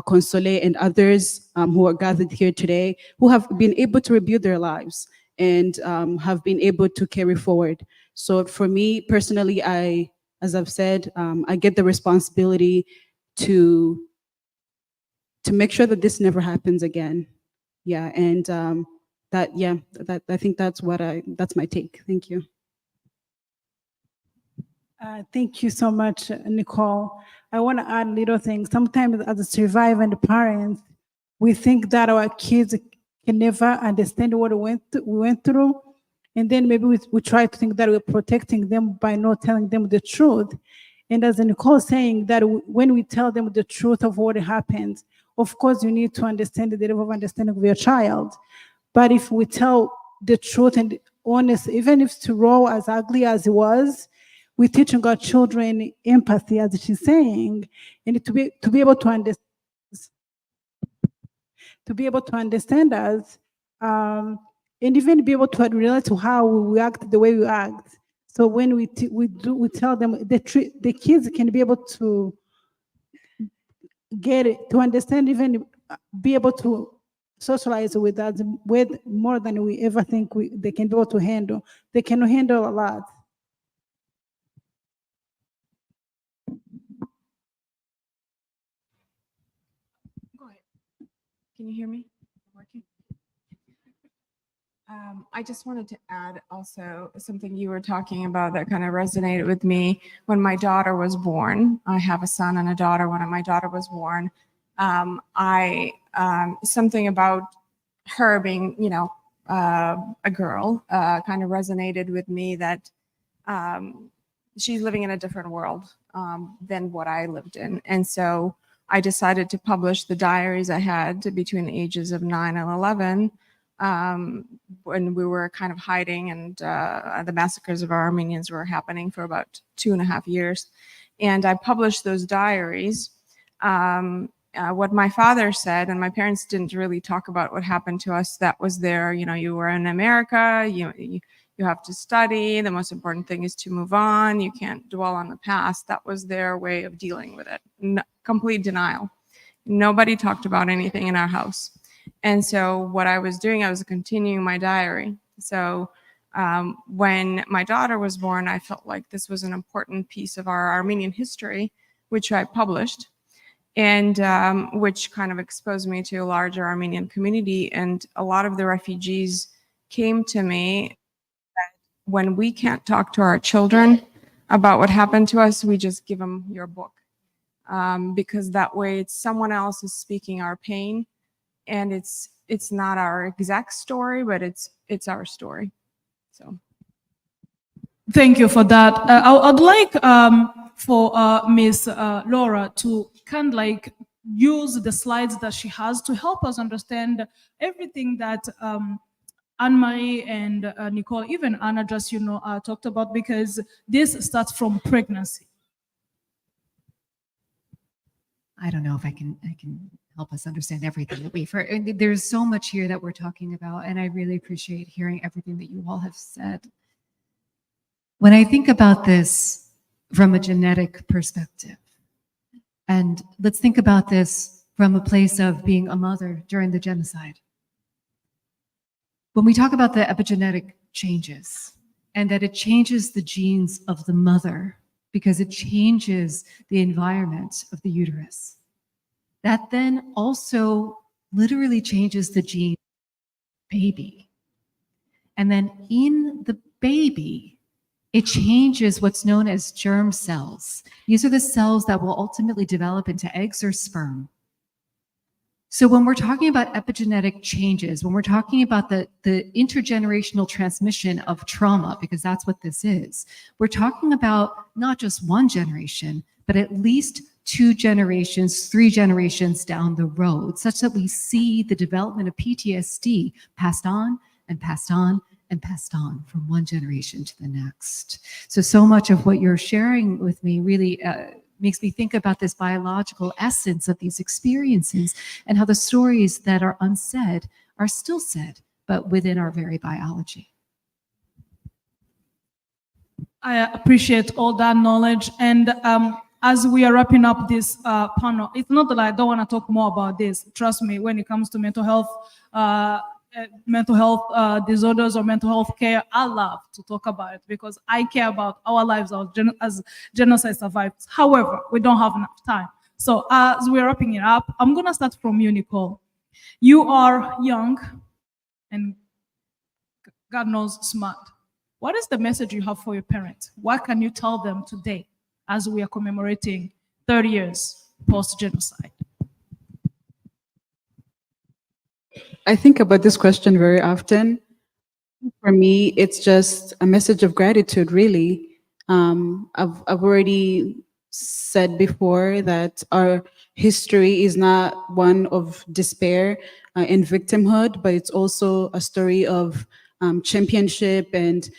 Console and others who are gathered here today, who have been able to rebuild their lives and have been able to carry forward. So for me personally, as I've said, I get the responsibility to make sure that this never happens again. Yeah, and I think that's my take. Thank you. Thank you so much, Nicole. I want to add little things. Sometimes as a surviving parents, we think that our kids can never understand what we went through. And then maybe we try to think that we're protecting them by not telling them the truth. And as Nicole saying that when we tell them the truth of what happened, of course you need to understand the level of understanding of your child. But if we tell the truth and honest, even if it's raw, as ugly as it was, we're teaching our children empathy, as she's saying, and to be able to understand us, and even be able to relate to how we act the way we act. So when we tell them the kids can be able to get it, to understand, even be able to socialize with us with more than we ever think they can be able to handle. They can handle a lot. Go ahead. Can you hear me? Working? I just wanted to add also something you were talking about that kind of resonated with me when my daughter was born. I have a son and a daughter. When my daughter was born, something about her being, a girl, kind of resonated with me that she's living in a different world than what I lived in. And so I decided to publish the diaries I had between the ages of 9 and 11 when we were kind of hiding, and the massacres of our Armenians were happening for about 2.5 years. And I published those diaries. What my father said, and my parents didn't really talk about what happened to us that was there. You were in America, you have to study. The most important thing is to move on. You can't dwell on the past. That was their way of dealing with it. Complete denial. Nobody talked about anything in our house. And so what I was doing, I was continuing my diary. So when my daughter was born, I felt like this was an important piece of our Armenian history, which I published, and which kind of exposed me to a larger Armenian community. And a lot of the refugees came to me that when we can't talk to our children about what happened to us, we just give them your book. Because that way it's someone else is speaking our pain, and it's not our exact story, but it's our story. So Thank you for that. I'd like for Ms. Laura to kind of like use the slides that she has to help us understand everything that Anne-Marie and Nicole, even Anna just, talked about, because this starts from pregnancy. I don't know if I can help us understand everything that we've heard. There's so much here that we're talking about, and I really appreciate hearing everything that you all have said. When I think about this from a genetic perspective, and let's think about this from a place of being a mother during the genocide. When we talk about the epigenetic changes, and that it changes the genes of the mother because it changes the environment of the uterus, that then also literally changes the gene baby. And then in the baby, it changes what's known as germ cells. These are the cells that will ultimately develop into eggs or sperm. So when we're talking about epigenetic changes, when we're talking about the intergenerational transmission of trauma, because that's what this is, we're talking about not just one generation, but at least 2 generations, 3 generations down the road, such that we see the development of PTSD passed on and passed on and passed on from one generation to the next. So much of what you're sharing with me really makes me think about this biological essence of these experiences and how the stories that are unsaid are still said, but within our very biology. I appreciate all that knowledge. And as we are wrapping up this panel, it's not that I don't want to talk more about this. Trust me, when it comes to mental health disorders or mental health care, I love to talk about it because I care about our lives as genocide survivors. However, we don't have enough time. So as we're wrapping it up, I'm going to start from you, Nicole. You are young and God knows smart. What is the message you have for your parents? What can you tell them today as we are commemorating 30 years post-genocide? I think about this question very often. For me, it's just a message of gratitude, really. I've already said before that our history is not one of despair and victimhood, but it's also a story of championship and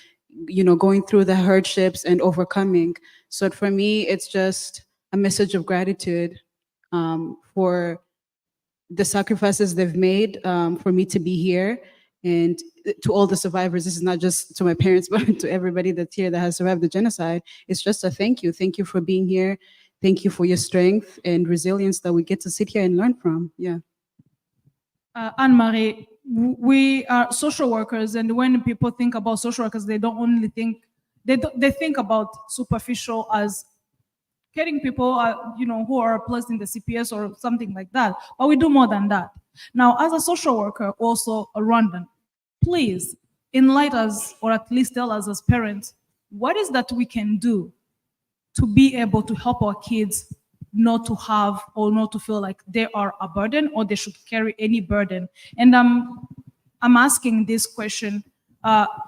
going through the hardships and overcoming. So for me, it's just a message of gratitude for the sacrifices they've made for me to be here. And to all the survivors, this is not just to my parents, but to everybody that's here that has survived the genocide. It's just a thank you. Thank you for being here. Thank you for your strength and resilience that we get to sit here and learn from. Yeah. Anne-Marie, we are social workers, and when people think about social workers, they don't only think, they think about superficial as getting people, who are placed in the CPS or something like that. But we do more than that. Now, as a social worker, also a Rwandan, please enlighten us, or at least tell us as parents, what is that we can do to be able to help our kids not to have or not to feel like they are a burden or they should carry any burden. And I'm asking this question,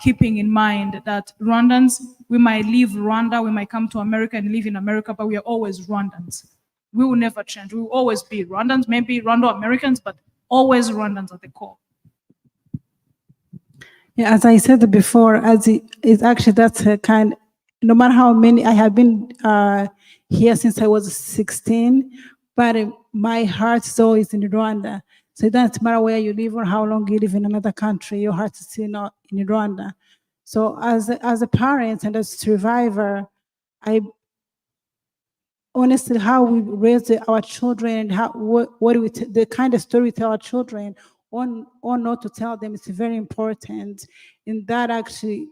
keeping in mind that Rwandans, we might leave Rwanda, we might come to America and live in America, but we are always Rwandans. We will never change. We will always be Rwandans, maybe Rwando-Americans, but always Rwandans at the core. Yeah, as I said before, as it's actually that's a kind. No matter how many I have been here since I was 16, but my heart is always in Rwanda. So it doesn't matter where you live or how long you live in another country, your heart is still not in Rwanda. So as a parent and as a survivor, I honestly how we raise our children and how what do we the kind of story we tell our children or not to tell them is very important, and that actually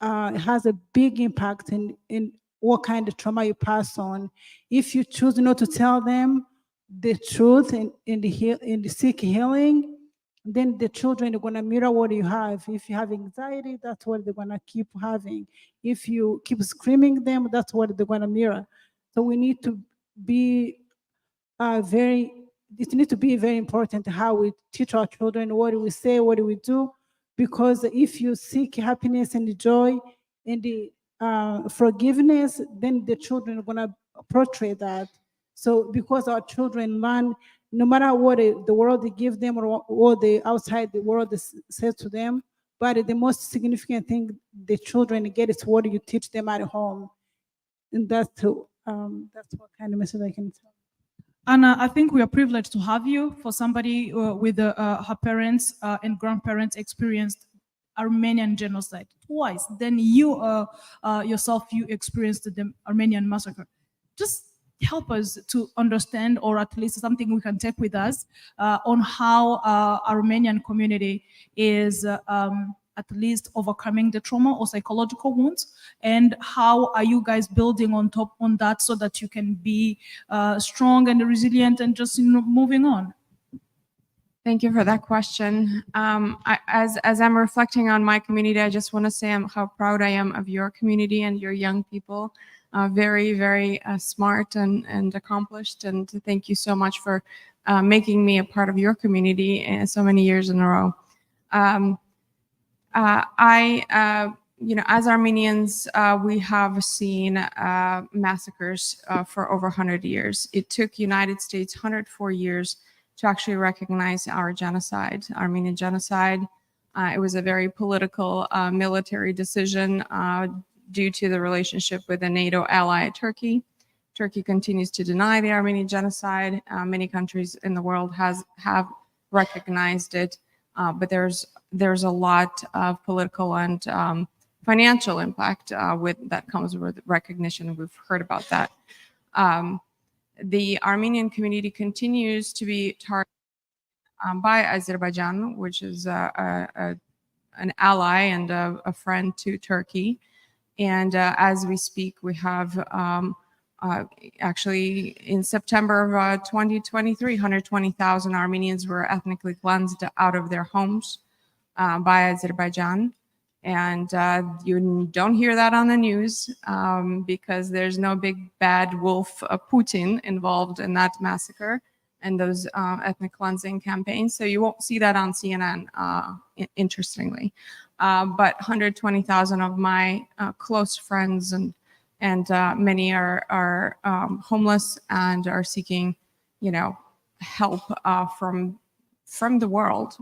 has a big impact in what kind of trauma you pass on. If you choose not to tell them the truth in the seek healing, then the children are going to mirror what you have. If you have anxiety, that's what they're going to keep having. If you keep screaming them, that's what they're going to mirror. So we need to be it needs to be very important how we teach our children, what do we say, what do we do, because if you seek happiness and joy and the forgiveness, then the children are going to portray that. So because our children learn, no matter what the world they give them or what the outside the world says to them, but the most significant thing the children get is what you teach them at home. And that's what kind of message I can tell. Anna, I think we are privileged to have you. For somebody with her parents and grandparents experienced Armenian genocide twice. Then you yourself, you experienced the Armenian massacre. Just help us to understand, or at least something we can take with us on how Armenian community is at least overcoming the trauma or psychological wounds, and how are you guys building on top on that so that you can be strong and resilient and just moving on? Thank you for that question. As I'm reflecting on my community, I just want to say how proud I am of your community and your young people. Very, very smart and accomplished. And thank you so much for making me a part of your community so many years in a row. As Armenians, we have seen massacres for over 100 years. It took United States 104 years to actually recognize our genocide, Armenian genocide. It was a very political, military decision due to the relationship with a NATO ally, Turkey. Turkey continues to deny the Armenian genocide. Many countries in the world have recognized it, but there's a lot of political and financial impact that comes with recognition. We've heard about that. The Armenian community continues to be targeted by Azerbaijan, which is an ally and a friend to Turkey. And as we speak, we have actually in September of 2023, 120,000 Armenians were ethnically cleansed out of their homes by Azerbaijan. And you don't hear that on the news because there's no big bad wolf Putin involved in that massacre and those ethnic cleansing campaigns. So you won't see that on CNN, interestingly. But 120,000 of my close friends and many are homeless and are seeking, help from the world.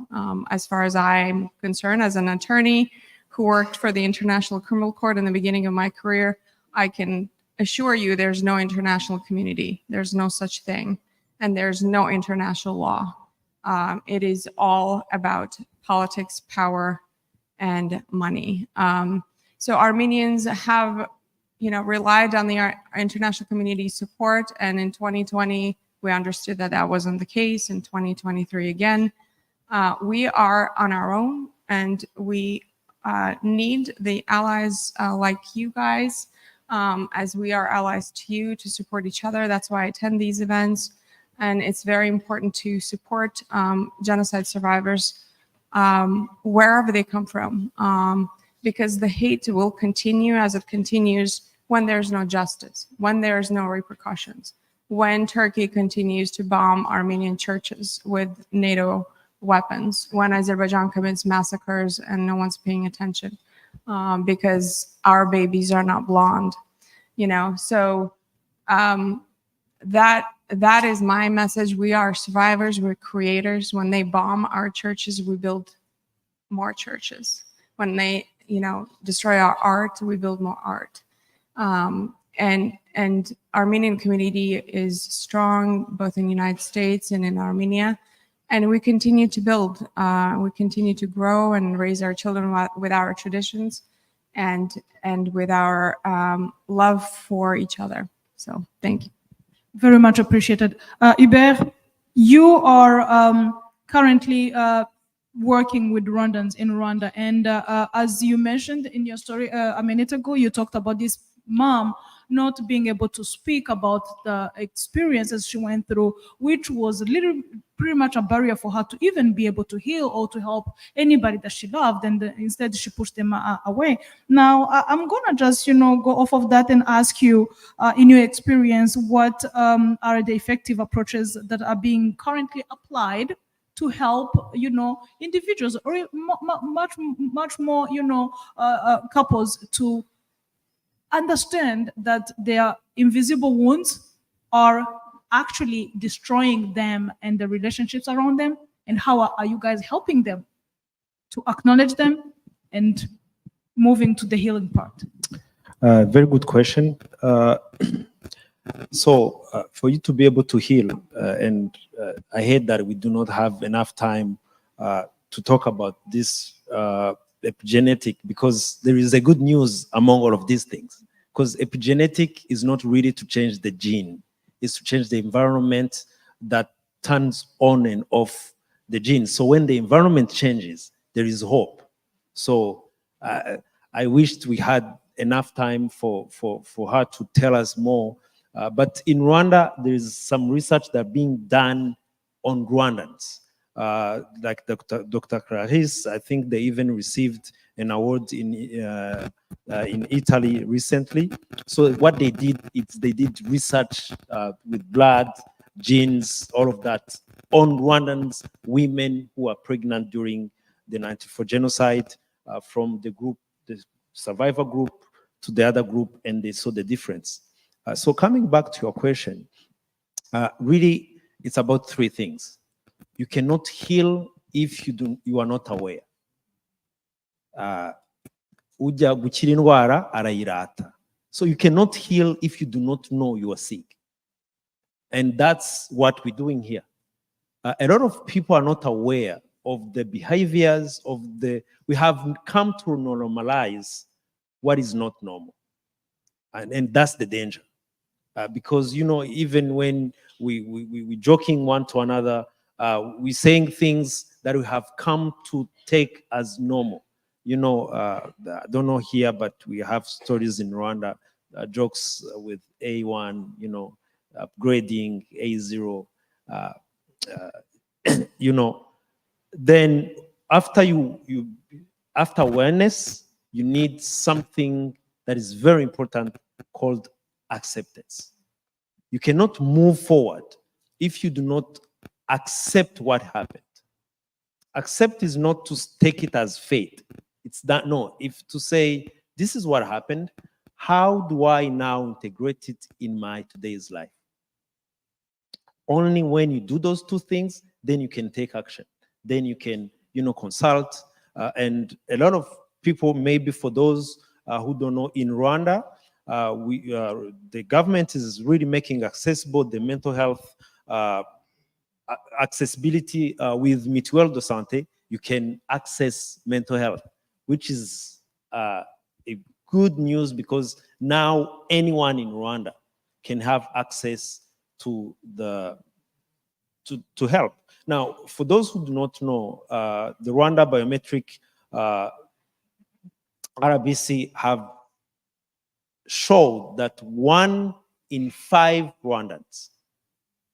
As far as I'm concerned, as an attorney who worked for the International Criminal Court in the beginning of my career, I can assure you there's no international community. There's no such thing. And there's no international law. It is all about politics, power, and money. So Armenians have, relied on the international community support. And in 2020, we understood that that wasn't the case. In 2023, again, we are on our own, and we need the allies like you guys, as we are allies to you, to support each other. That's why I attend these events. And it's very important to support genocide survivors wherever they come from, because the hate will continue as it continues when there's no justice, when there's no repercussions, when Turkey continues to bomb Armenian churches with NATO weapons, when Azerbaijan commits massacres and no one's paying attention because our babies are not blonde, you know. So that is my message. We are survivors, we're creators. When they bomb our churches, we build more churches. When they, you know, destroy our art, we build more art. And Armenian community is strong both in the United States and in Armenia, and we continue to build. We continue to grow and raise our children with our traditions and with our love for each other. So thank you. Very much appreciated. Hubert, you are currently working with Rwandans in Rwanda. And as you mentioned in your story a minute ago, you talked about this mom not being able to speak about the experiences she went through, which was pretty much a barrier for her to even be able to heal or to help anybody that she loved. And instead she pushed them away. Now, I'm gonna just, you know, go off of that and ask you, in your experience, what are the effective approaches that are being currently applied to help, you know, individuals or much more, you know, couples to understand that their invisible wounds are actually destroying them and the relationships around them? And how are you guys helping them to acknowledge them and moving to the healing part? Very good question. So for you to be able to heal, and I hate that we do not have enough time to talk about this epigenetic, because there is a good news among all of these things. Because epigenetic is not really to change the gene, it's to change the environment that turns on and off the gene. So when the environment changes, there is hope. So I wished we had enough time for her to tell us more. But in Rwanda, there is some research that being done on Rwandans. Like Dr. Clarisse, I think they even received an award in Italy recently. So what they did is they did research with blood, genes, all of that on Rwandans, women who are pregnant during the 94 genocide, from the group, the survivor group to the other group, and they saw the difference. So coming back to your question, really it's about three things. You cannot heal if you are not aware. Ujya gukira indwara arayirata. So you cannot heal if you do not know you are sick. And that's what we're doing here. A lot of people are not aware of the behaviors we have come to normalize what is not normal. And that's the danger. Because, you know, even when we joking one to another, we're saying things that we have come to take as normal. You know, I don't know here, but we have stories in Rwanda, jokes with A1, you know, upgrading A0, you know. Then after after awareness, you need something that is very important called acceptance. You cannot move forward if you do not accept what happened. Accept is not to take it as fate. It's that, no, if to say, this is what happened, how do I now integrate it in my today's life? Only when you do those two things, then you can take action. Then you can, you know, consult. And a lot of people, maybe for those who don't know, in Rwanda, the government is really making accessible the mental health accessibility with Mutuelle de Santé. You can access mental health, which is a good news, because now anyone in Rwanda can have access to to help. Now, for those who do not know, the Rwanda biometric RBC have showed that 1 in 5 Rwandans,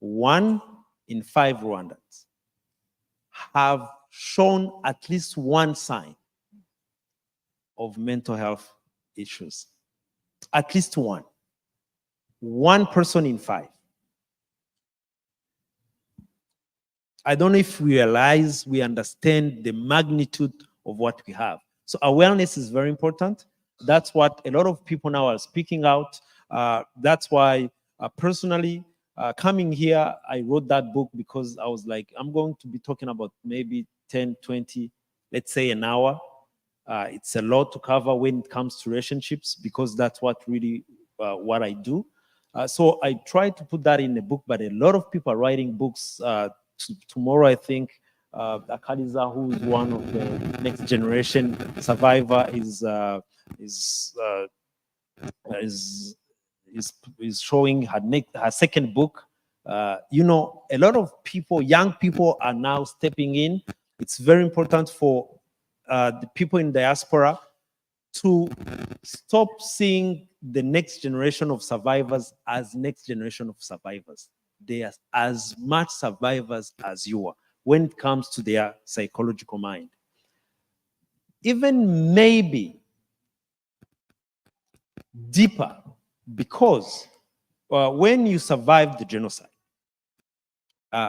1 in 5 Rwandans have shown at least one sign of mental health issues. At least one. One person in 5. I don't know if we realize, we understand the magnitude of what we have. So awareness is very important. That's what a lot of people now are speaking out. That's why personally, coming here, I wrote that book because I was like, I'm going to be talking about maybe 10, 20, let's say an hour. It's a lot to cover when it comes to relationships because that's what really what I do. So I tried to put that in the book, but a lot of people are writing books. Tomorrow, I think Akaliza, who is one of the next generation survivor, is showing her second book. You know, a lot of people, young people, are now stepping in. It's very important for the people in diaspora to stop seeing the next generation of survivors as next generation of survivors. They are as much survivors as you are when it comes to their psychological mind. Even maybe deeper, because when you survive the genocide,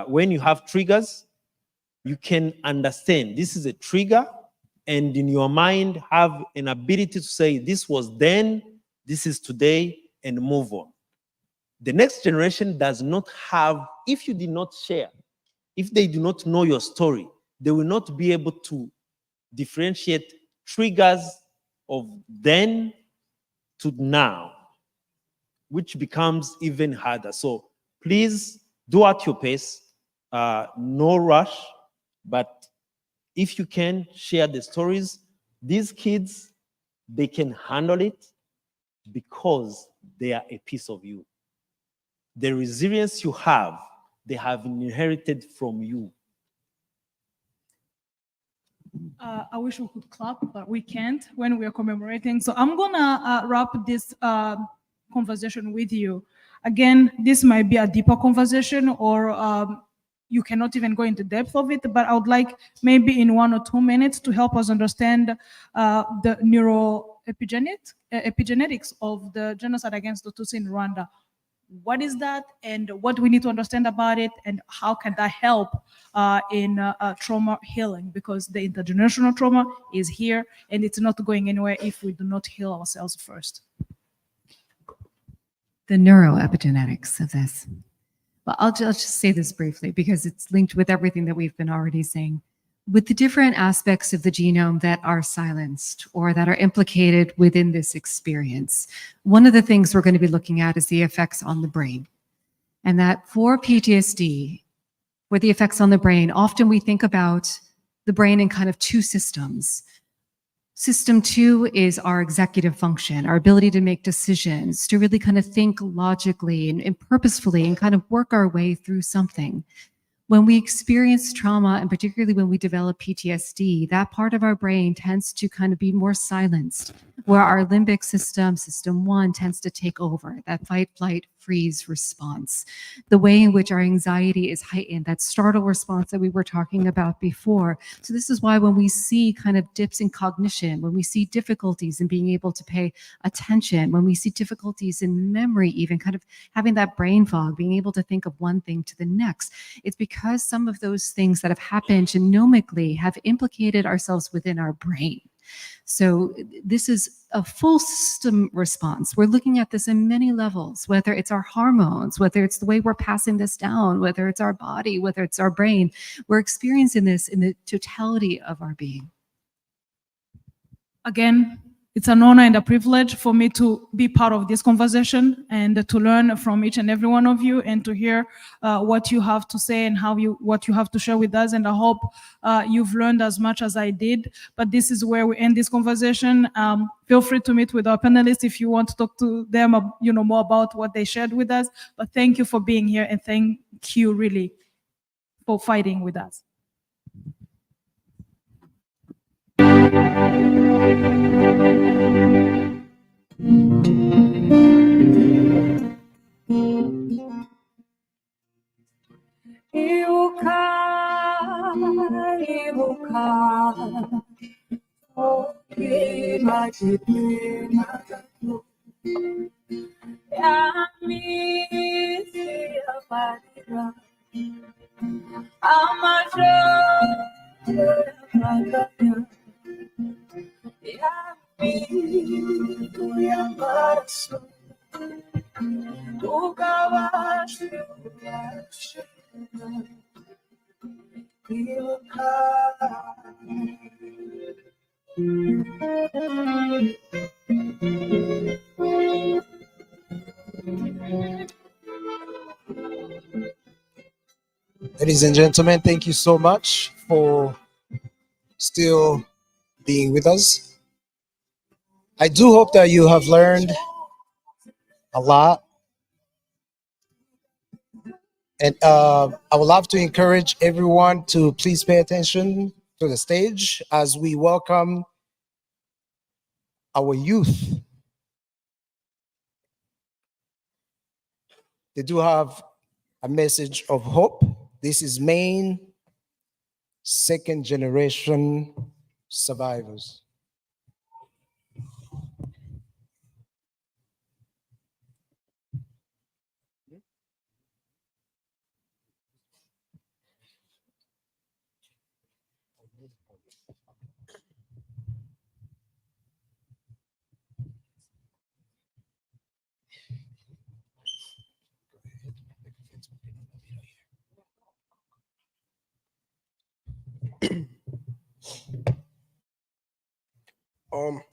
when you have triggers, you can understand this is a trigger, and in your mind have an ability to say this was then, this is today, and move on. The next generation does not have, if you did not share, if they do not know your story, they will not be able to differentiate triggers of then to now, which becomes even harder. So please do at your pace, no rush, but if you can share the stories, these kids, they can handle it because they are a piece of you. The resilience you have, they have inherited from you. I wish we could clap, but we can't when we are commemorating. So I'm gonna wrap this conversation with you. Again, this might be a deeper conversation, or you cannot even go into depth of it, but I would like maybe in 1 or 2 minutes to help us understand the epigenetics of the genocide against the Tutsi in Rwanda. What is that, and what we need to understand about it, and how can that help in trauma healing? Because the intergenerational trauma is here, and it's not going anywhere if we do not heal ourselves first. The neuroepigenetics of this. Well, I'll just say this briefly because it's linked with everything that we've been already saying. With the different aspects of the genome that are silenced or that are implicated within this experience, one of the things we're going to be looking at is the effects on the brain. And that for PTSD, for the effects on the brain, often we think about the brain in kind of 2 systems. System 2 is our executive function, our ability to make decisions, to really kind of think logically and purposefully and kind of work our way through something. When we experience trauma, and particularly when we develop PTSD, that part of our brain tends to kind of be more silenced, where our limbic system, system 1, tends to take over, that fight, flight, freeze response. The way in which our anxiety is heightened, that startle response that we were talking about before. So this is why when we see kind of dips in cognition, when we see difficulties in being able to pay attention, when we see difficulties in memory, even kind of having that brain fog, being able to think of one thing to the next, it's because some of those things that have happened genomically have implicated ourselves within our brain. So this is a full system response. We're looking at this in many levels, whether it's our hormones, whether it's the way we're passing this down, whether it's our body, whether it's our brain. We're experiencing this in the totality of our being. Again, it's an honor and a privilege for me to be part of this conversation and to learn from each and every one of you and to hear what you have to say and what you have to share with us. And I hope you've learned as much as I did. But this is where we end this conversation. Feel free to meet with our panelists if you want to talk to them, more about what they shared with us. But thank you for being here, and thank you really for fighting with us. Kwibuka, ibuka, twibagirwe na gato ya minsi y'amarira, amajoro y'amaganya, ya minsi y'amaraso, tugabashe kwibuka. Ladies and gentlemen, thank you so much for still being with us. I do hope that you have learned a lot. And I would love to encourage everyone to please pay attention to the stage as we welcome our youth. They do have a message of hope. This is main second generation survivors.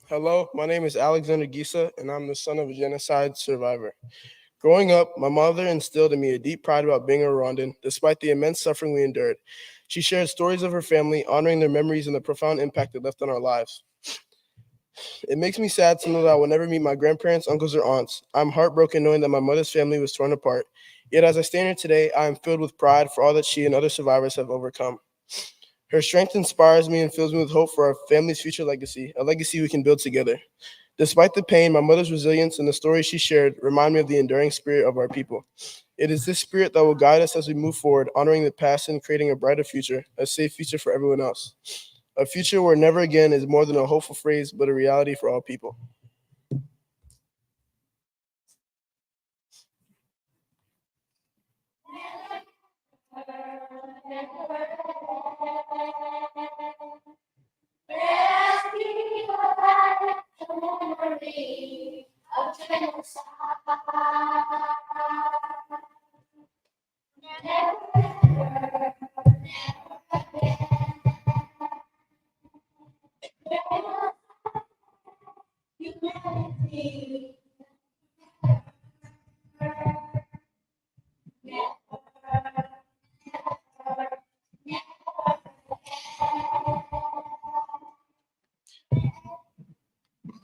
Hello, my name is Alexander Gisa, and I'm the son of a genocide survivor. Growing up, my mother instilled in me a deep pride about being a Rwandan, despite the immense suffering we endured. She shared stories of her family, honoring their memories and the profound impact it left on our lives. It makes me sad to know that I will never meet my grandparents, uncles, or aunts. I'm heartbroken knowing that my mother's family was torn apart. Yet as I stand here today, I am filled with pride for all that she and other survivors have overcome. Her strength inspires me and fills me with hope for our family's future legacy, a legacy we can build together. Despite the pain, my mother's resilience and the stories she shared remind me of the enduring spirit of our people. It is this spirit that will guide us as we move forward, honoring the past and creating a brighter future, a safe future for everyone else. A future where never again is more than a hopeful phrase, but a reality for all people.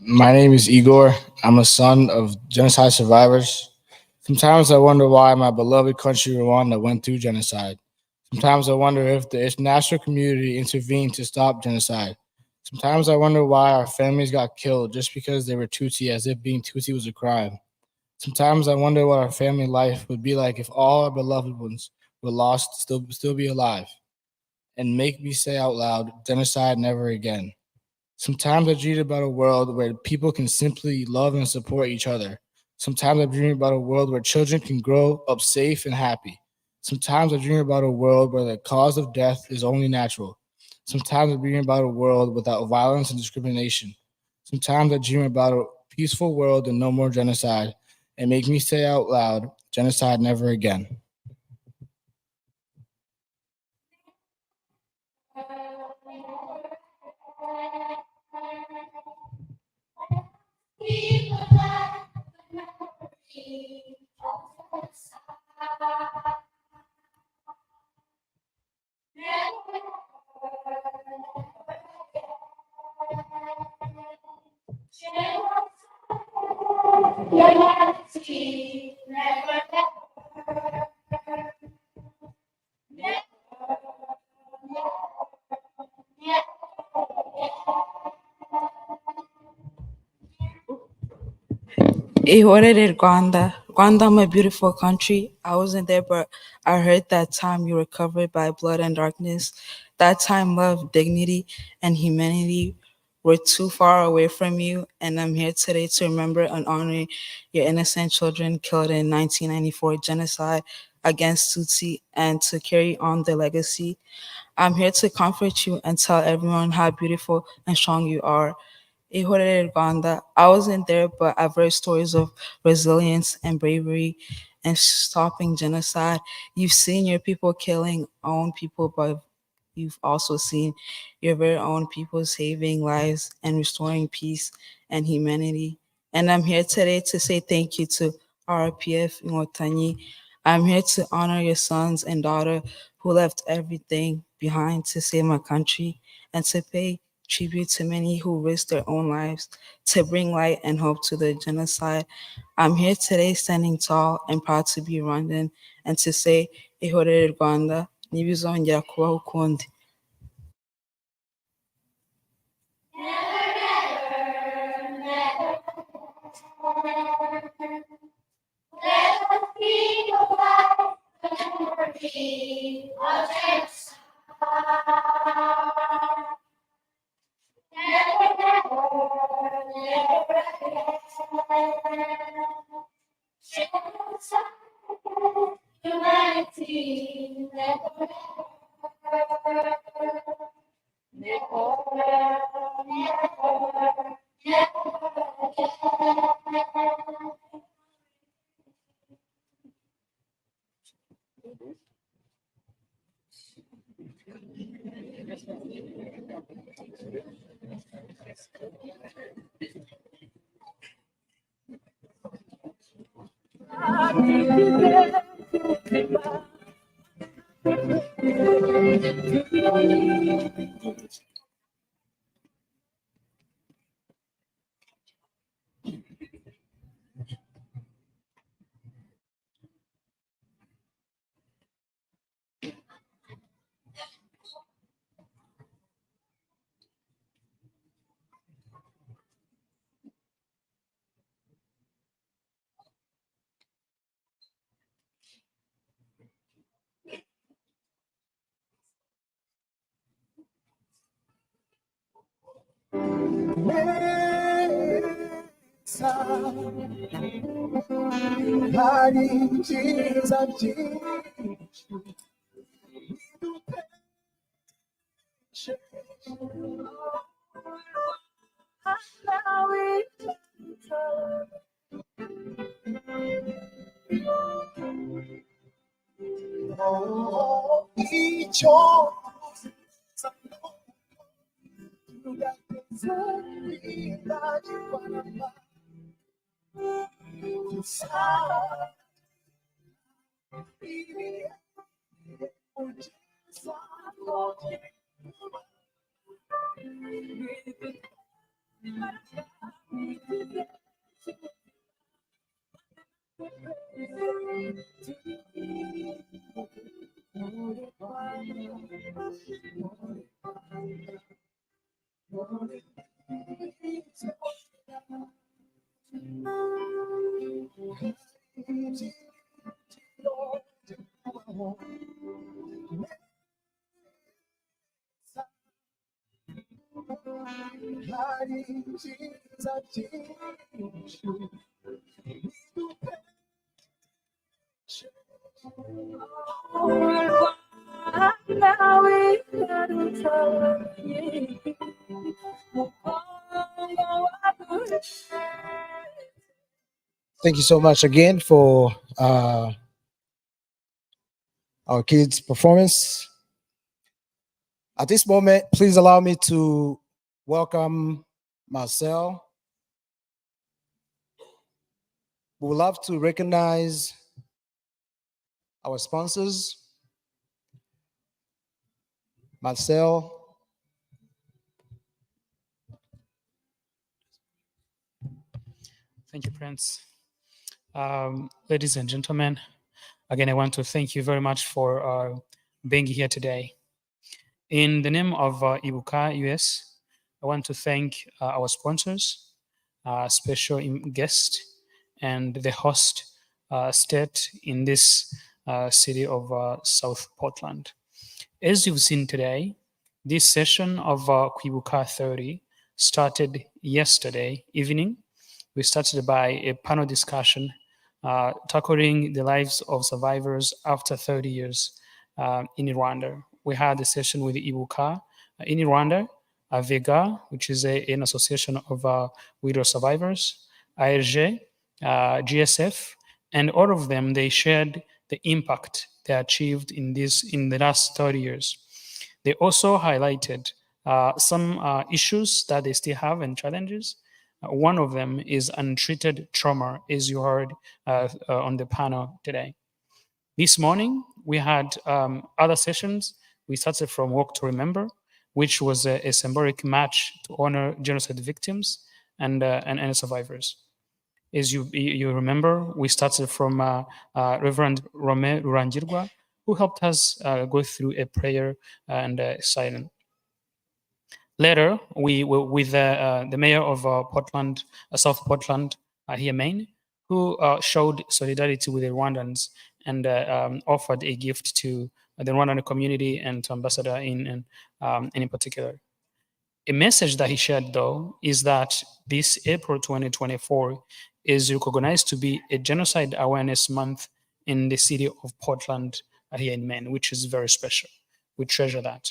My name is Igor. I'm a son of genocide survivors. Sometimes I wonder why my beloved country, Rwanda, went through genocide. Sometimes I wonder if the international community intervened to stop genocide. Sometimes I wonder why our families got killed just because they were Tutsi, as if being Tutsi was a crime. Sometimes I wonder what our family life would be like if all our beloved ones were lost, still be alive. And make me say out loud, genocide never again. Sometimes I dream about a world where people can simply love and support each other. Sometimes I dream about a world where children can grow up safe and happy. Sometimes I dream about a world where the cause of death is only natural. Sometimes I dream about a world without violence and discrimination. Sometimes I dream about a peaceful world and no more genocide. And make me say out loud, genocide never again. Ihorere Rwanda, Rwanda, my beautiful country. I wasn't there, but I heard that time you were covered by blood and darkness. That time love, dignity, and humanity were too far away from you, and I'm here today to remember and honor your innocent children killed in 1994 genocide against Tutsi and to carry on the legacy. I'm here to comfort you and tell everyone how beautiful and strong you are. Ihorere Rwanda. I wasn't there, but I've heard stories of resilience and bravery and stopping genocide. You've seen your people killing own people, but you've also seen your very own people saving lives and restoring peace and humanity. And I'm here today to say thank you to RPF Ingotanyi. I'm here to honor your sons and daughter who left everything behind to save my country and to pay tribute to many who risked their own lives to bring light and hope to the genocide. I'm here today standing tall and proud to be Rwandan and to say, Ihorere Rwanda, ntibizongera kubaho ukundi. Humanity, hari ibyiza byinshi icyo tugateza kwibagirwa gusa ibihe kugeza hari ibyiza byinshi Thank you so much again for our kids' performance. At this moment, please allow me to welcome Marcel. We would love to recognize our sponsors. Marcel. Thank you, Prince. Ladies and gentlemen, again, I want to thank you very much for being here today. In the name of Kwibuka US, I want to thank our sponsors, special guest, and the host, state in this city of South Portland. As you've seen today, this session of Kwibuka30 started yesterday evening. We started by a panel discussion tackling the lives of survivors after 30 years in Rwanda. We had a session with Ibuka in Rwanda, Vega, which is an association of widow survivors, ARG, GSF, and all of them, they shared the impact they achieved in the last 30 years. They also highlighted some issues that they still have and challenges. One of them is untreated trauma, as you heard on the panel today. This morning, we had other sessions. We started from Walk to Remember, which was a symbolic march to honor genocide victims and survivors. As you remember, we started from Reverend Rome Rurangirwa, who helped us go through a prayer and silence. Later, we were with the mayor of Portland, South Portland, here Maine, who showed solidarity with the Rwandans and offered a gift to the Rwandan community and to Ambassador in particular. A message that he shared, though, is that this April 2024 is recognized to be a Genocide Awareness Month in the city of Portland here in Maine, which is very special. We treasure that.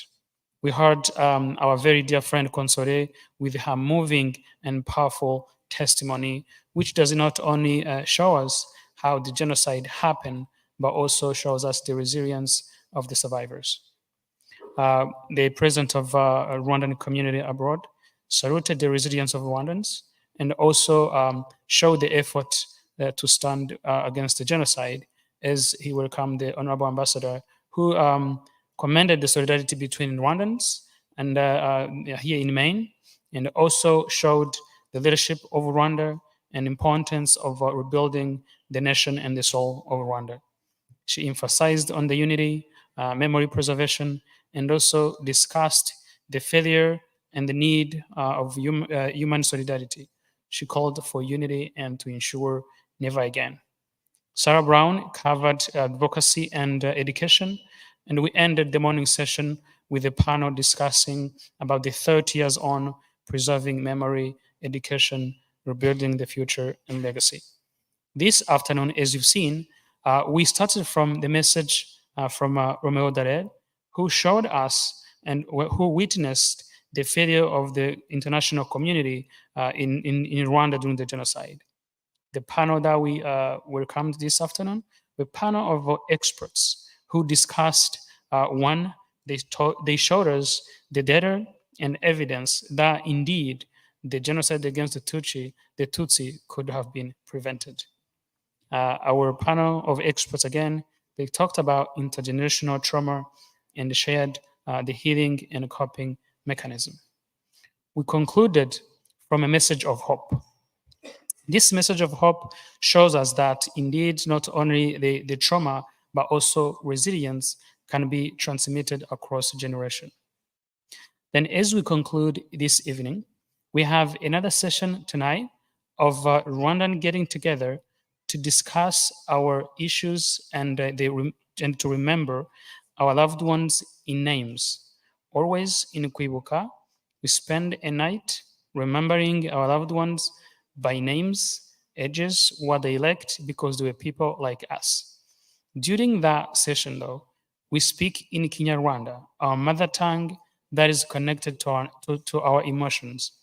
We heard our very dear friend Console with her moving and powerful testimony, which does not only show us how the genocide happened, but also shows us the resilience of the survivors. The president of Rwandan community abroad saluted the resilience of Rwandans and also showed the effort to stand against the genocide as he welcomed the Honorable Ambassador who commended the solidarity between Rwandans and here in Maine, and also showed the leadership of Rwanda and importance of rebuilding the nation and the soul of Rwanda. She emphasized on the unity, memory preservation, and also discussed the failure and the need of human solidarity. She called for unity and to ensure never again. Sarah Brown covered advocacy and education, and we ended the morning session with a panel discussing about the 30 years on preserving memory, education, rebuilding the future, and legacy. This afternoon, as you've seen, we started from the message from Romeo Dared, who showed us and who witnessed the failure of the international community in Rwanda during the genocide. The panel that we welcomed this afternoon, the panel of experts who discussed one, they showed us the data and evidence that indeed the genocide against the Tutsi could have been prevented. Our panel of experts, again, they talked about intergenerational trauma and shared the healing and coping mechanism. We concluded from a message of hope. This message of hope shows us that indeed not only the trauma, but also resilience can be transmitted across generation. Then as we conclude this evening, we have another session tonight of Rwandan getting together to discuss our issues and to remember our loved ones in names. Always in Kwibuka, we spend a night remembering our loved ones by names, ages, what they lacked, because they were people like us. During that session, though, we speak in Kinyarwanda, our mother tongue that is connected to our emotions.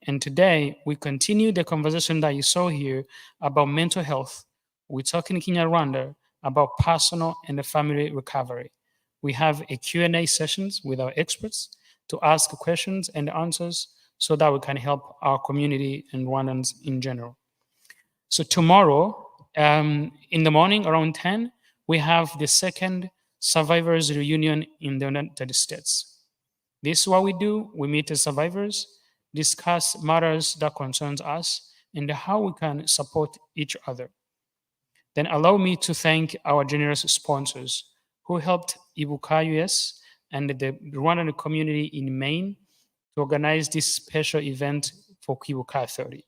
And today, we continue the conversation that you saw here about mental health. We talk in Kinyarwanda about personal and family recovery. We have a Q&A sessions with our experts to ask questions and answers so that we can help our community and Rwandans in general. So tomorrow, in the morning around 10, we have the second survivors reunion in the United States. This is what we do. We meet as survivors, discuss matters that concerns us, and how we can support each other. Then allow me to thank our generous sponsors who helped Kwibuka US and the Rwandan community in Maine to organize this special event for Kwibuka30. I'd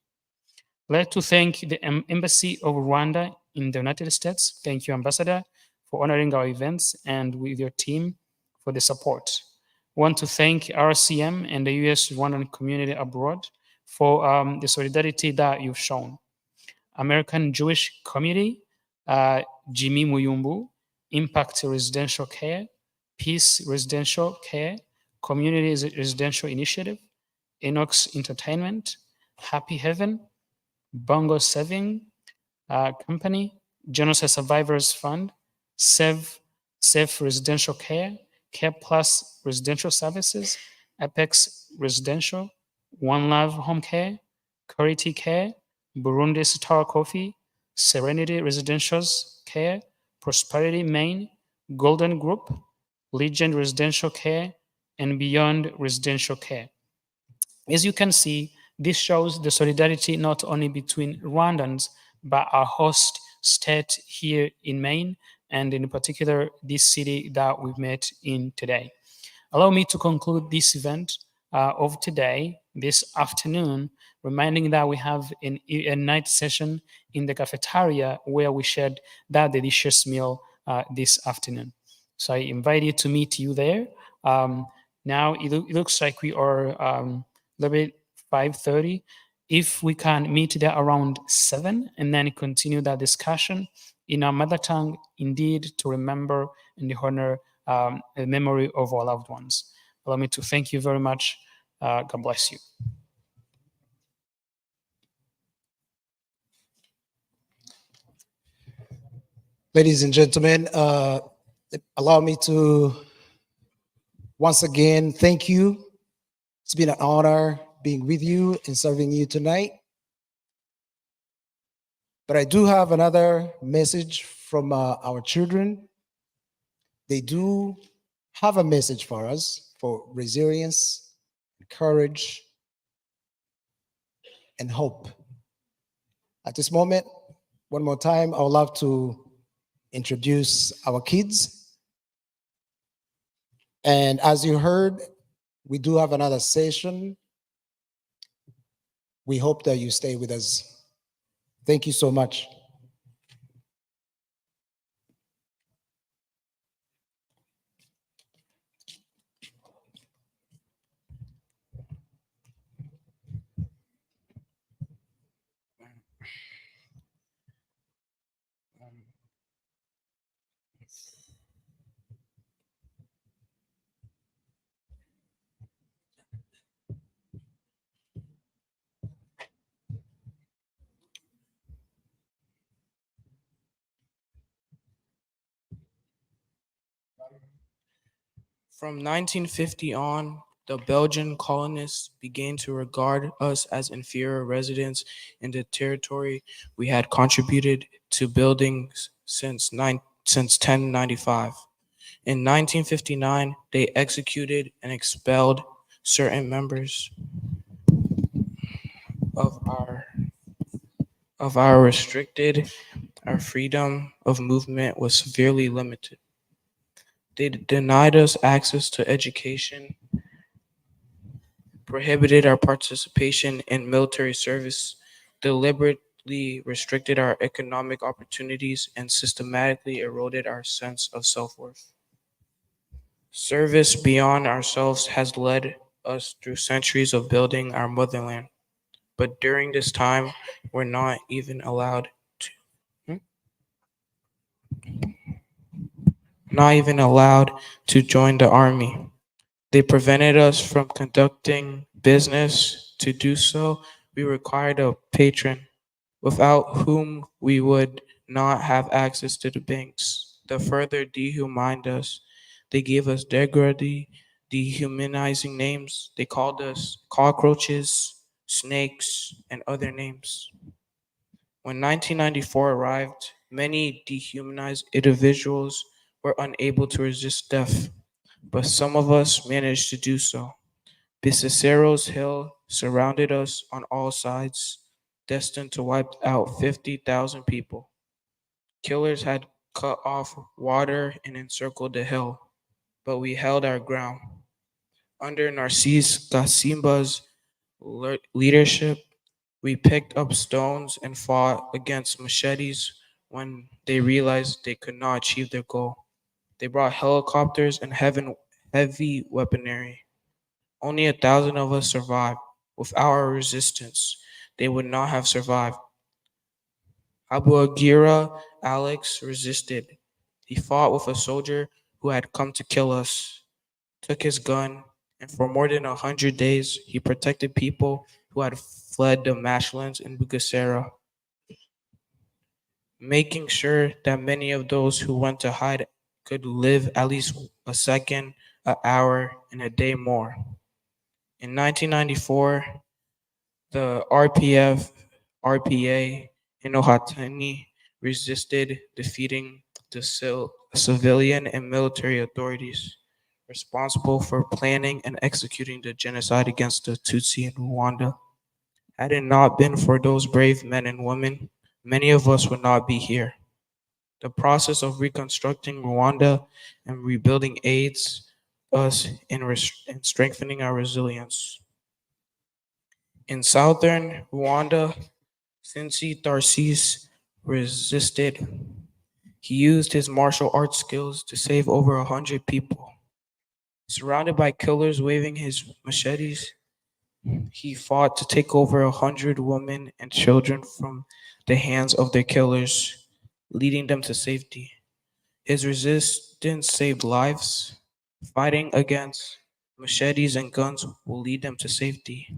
like to thank the Embassy of Rwanda in the United States. Thank you, Ambassador, for honoring our events and with your team for the support. I want to thank RCM and the US Rwandan community abroad for the solidarity that you've shown. American Jewish Community, Jimmy Muyumbu, Impact Residential Care, Peace Residential Care, Community Residential Initiative, Enox Entertainment, Happy Heaven, Bongo Saving Company, Genocide Survivors Fund, Safe Residential Care, Care Plus Residential Services, Apex Residential, One Love Home Care, Clarity Care, Burundi Star Coffee, Serenity Residentials Care, Prosperity Maine, Golden Group, Legend Residential Care, and Beyond Residential Care. As you can see, this shows the solidarity not only between Rwandans, but our host state here in Maine, and in particular, this city that we've met in today. Allow me to conclude this event of today, this afternoon, reminding that we have a night session in the cafeteria where we shared that delicious meal this afternoon. So I invite you to meet you there. Now it looks like we are a little bit 5:30. If we can meet there around 7 and then continue that discussion in our mother tongue, indeed, to remember and honor the memory of our loved ones. Allow me to thank you very much. God bless you. Ladies and gentlemen, allow me to once again thank you. It's been an honor being with you and serving you tonight. But I do have another message from our children. They do have a message for us for resilience, courage, and hope. At this moment, one more time, I would love to introduce our kids. And as you heard, we do have another session. We hope that you stay with us. Thank you so much. From 1950 on, the Belgian colonists began to regard us as inferior residents in the territory we had contributed to building since 1095. In 1959, they executed and expelled certain members of our restricted. Our freedom of movement was severely limited. They denied us access to education, prohibited our participation in military service, deliberately restricted our economic opportunities, and systematically eroded our sense of self-worth. Service beyond ourselves has led us through centuries of building our motherland. But during this time, we're not even allowed to join the army. They prevented us from conducting business. To do so, we required a patron, without whom we would not have access to the banks. To further dehumanized us, they gave us degrading, dehumanizing names. They called us cockroaches, snakes, and other names. When 1994 arrived, many dehumanized individuals were unable to resist death, but some of us managed to do so. Bicicero's hill surrounded us on all sides, destined to wipe out 50,000 people. Killers had cut off water and encircled the hill, but we held our ground. Under Narcisse Gasimba's leadership, we picked up stones and fought against machetes, when they realized they could not achieve their goal. They brought helicopters and heavy weaponry. Only 1,000 of us survived. Without our resistance, they would not have survived. Abu Agira Alex resisted. He fought with a soldier who had come to kill us, took his gun, and for more than 100 days, he protected people who had fled the marshlands in Bugesera, making sure that many of those who went to hide could live at least a second, an hour, and a day more. In 1994, the RPF, RPA, and Ohatani resisted, defeating the civilian and military authorities responsible for planning and executing the genocide against the Tutsi in Rwanda. Had it not been for those brave men and women, many of us would not be here. The process of reconstructing Rwanda and rebuilding aids us in strengthening our resilience. In southern Rwanda, Sinsi Tarsis resisted. He used his martial arts skills to save over 100 people. Surrounded by killers waving his machetes, he fought to take over 100 women and children from the hands of their killers, leading them to safety. His resistance saved lives. Fighting against machetes and guns will lead them to safety.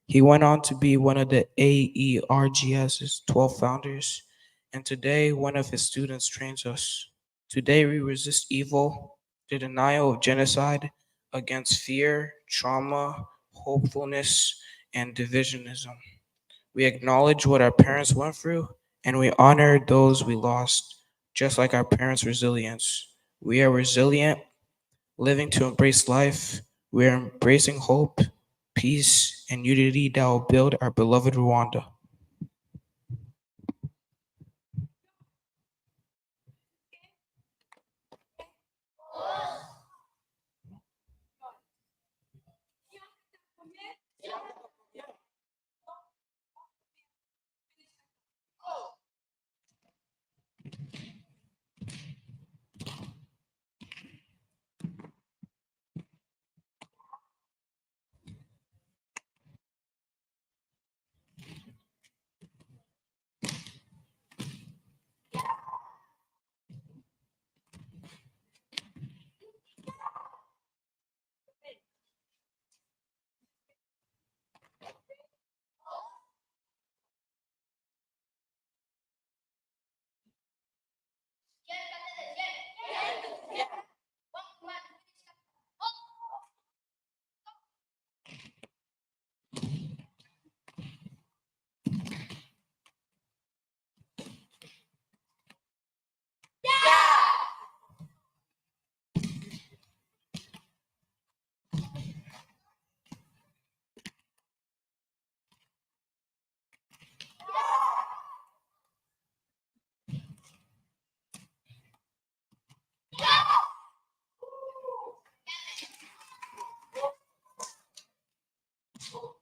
He went on to be one of the AERGS's 12 founders, and today one of his students trains us. Today we resist evil, the denial of genocide, against fear, trauma, hopefulness, and divisionism. We acknowledge what our parents went through, and we honor those we lost, just like our parents' resilience. We are resilient, living to embrace life. We are embracing hope, peace, and unity that will build our beloved Rwanda.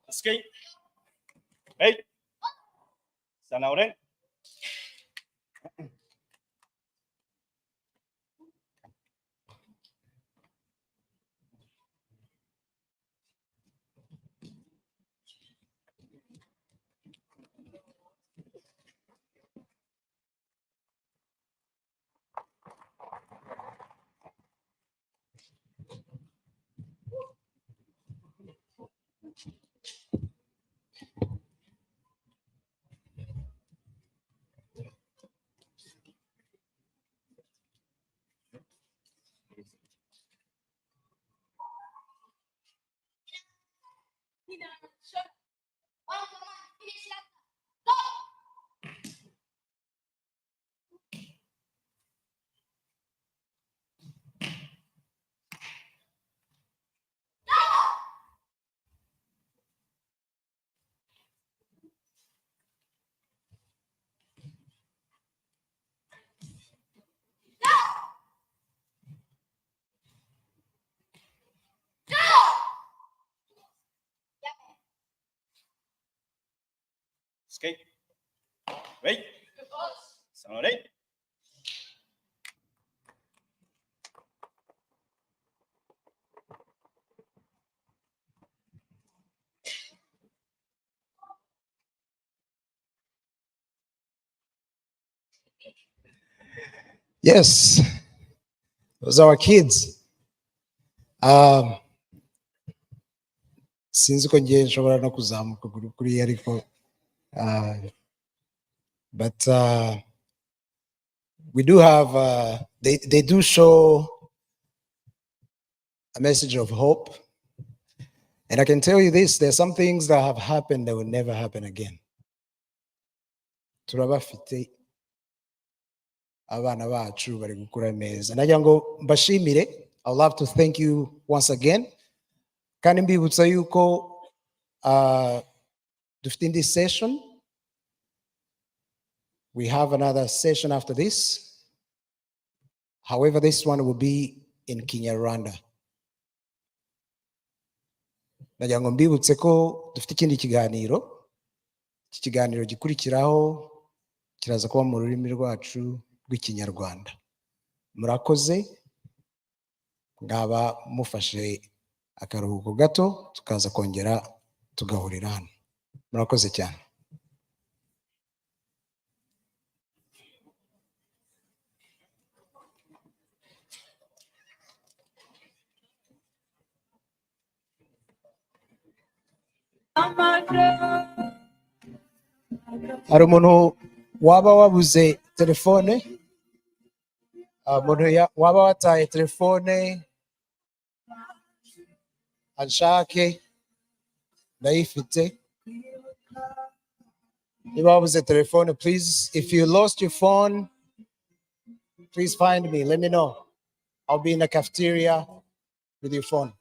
Escape. Hey. Sanauren. Escape. Wait. Sanauren. Yes, those are our kids. Sinzi ko ngiye nshobora no kuzamuka kuriya ariko but we do have they do show a message of hope, and I can tell you this: there's some things that have happened that will never happen again. Turabafite abana bacu bari gukura neza. Nagira ngo mbashimire. I would love to thank you once again. Kandi mbibutsa yuko dufite indi session. We have another session after this. However, this one will be in Kinyarwanda. Nagira ngo mbibutse ko dufite ikindi kiganiro. Iki kiganiro gikurikiraho kiraza kuba mu rurimi rwacu rw'Ikinyarwanda. Murakoze, ngaba mufashe akaruhuko gato tukaza kongera tugahurira hano. Murakoze cyane. Hari umuntu waba wabuze telefone, waba wataye telefone anshake ndayifite. Niba wabuze telefone, please, if you lost your phone, please find me, let me know. I'll be in the cafeteria with your phone.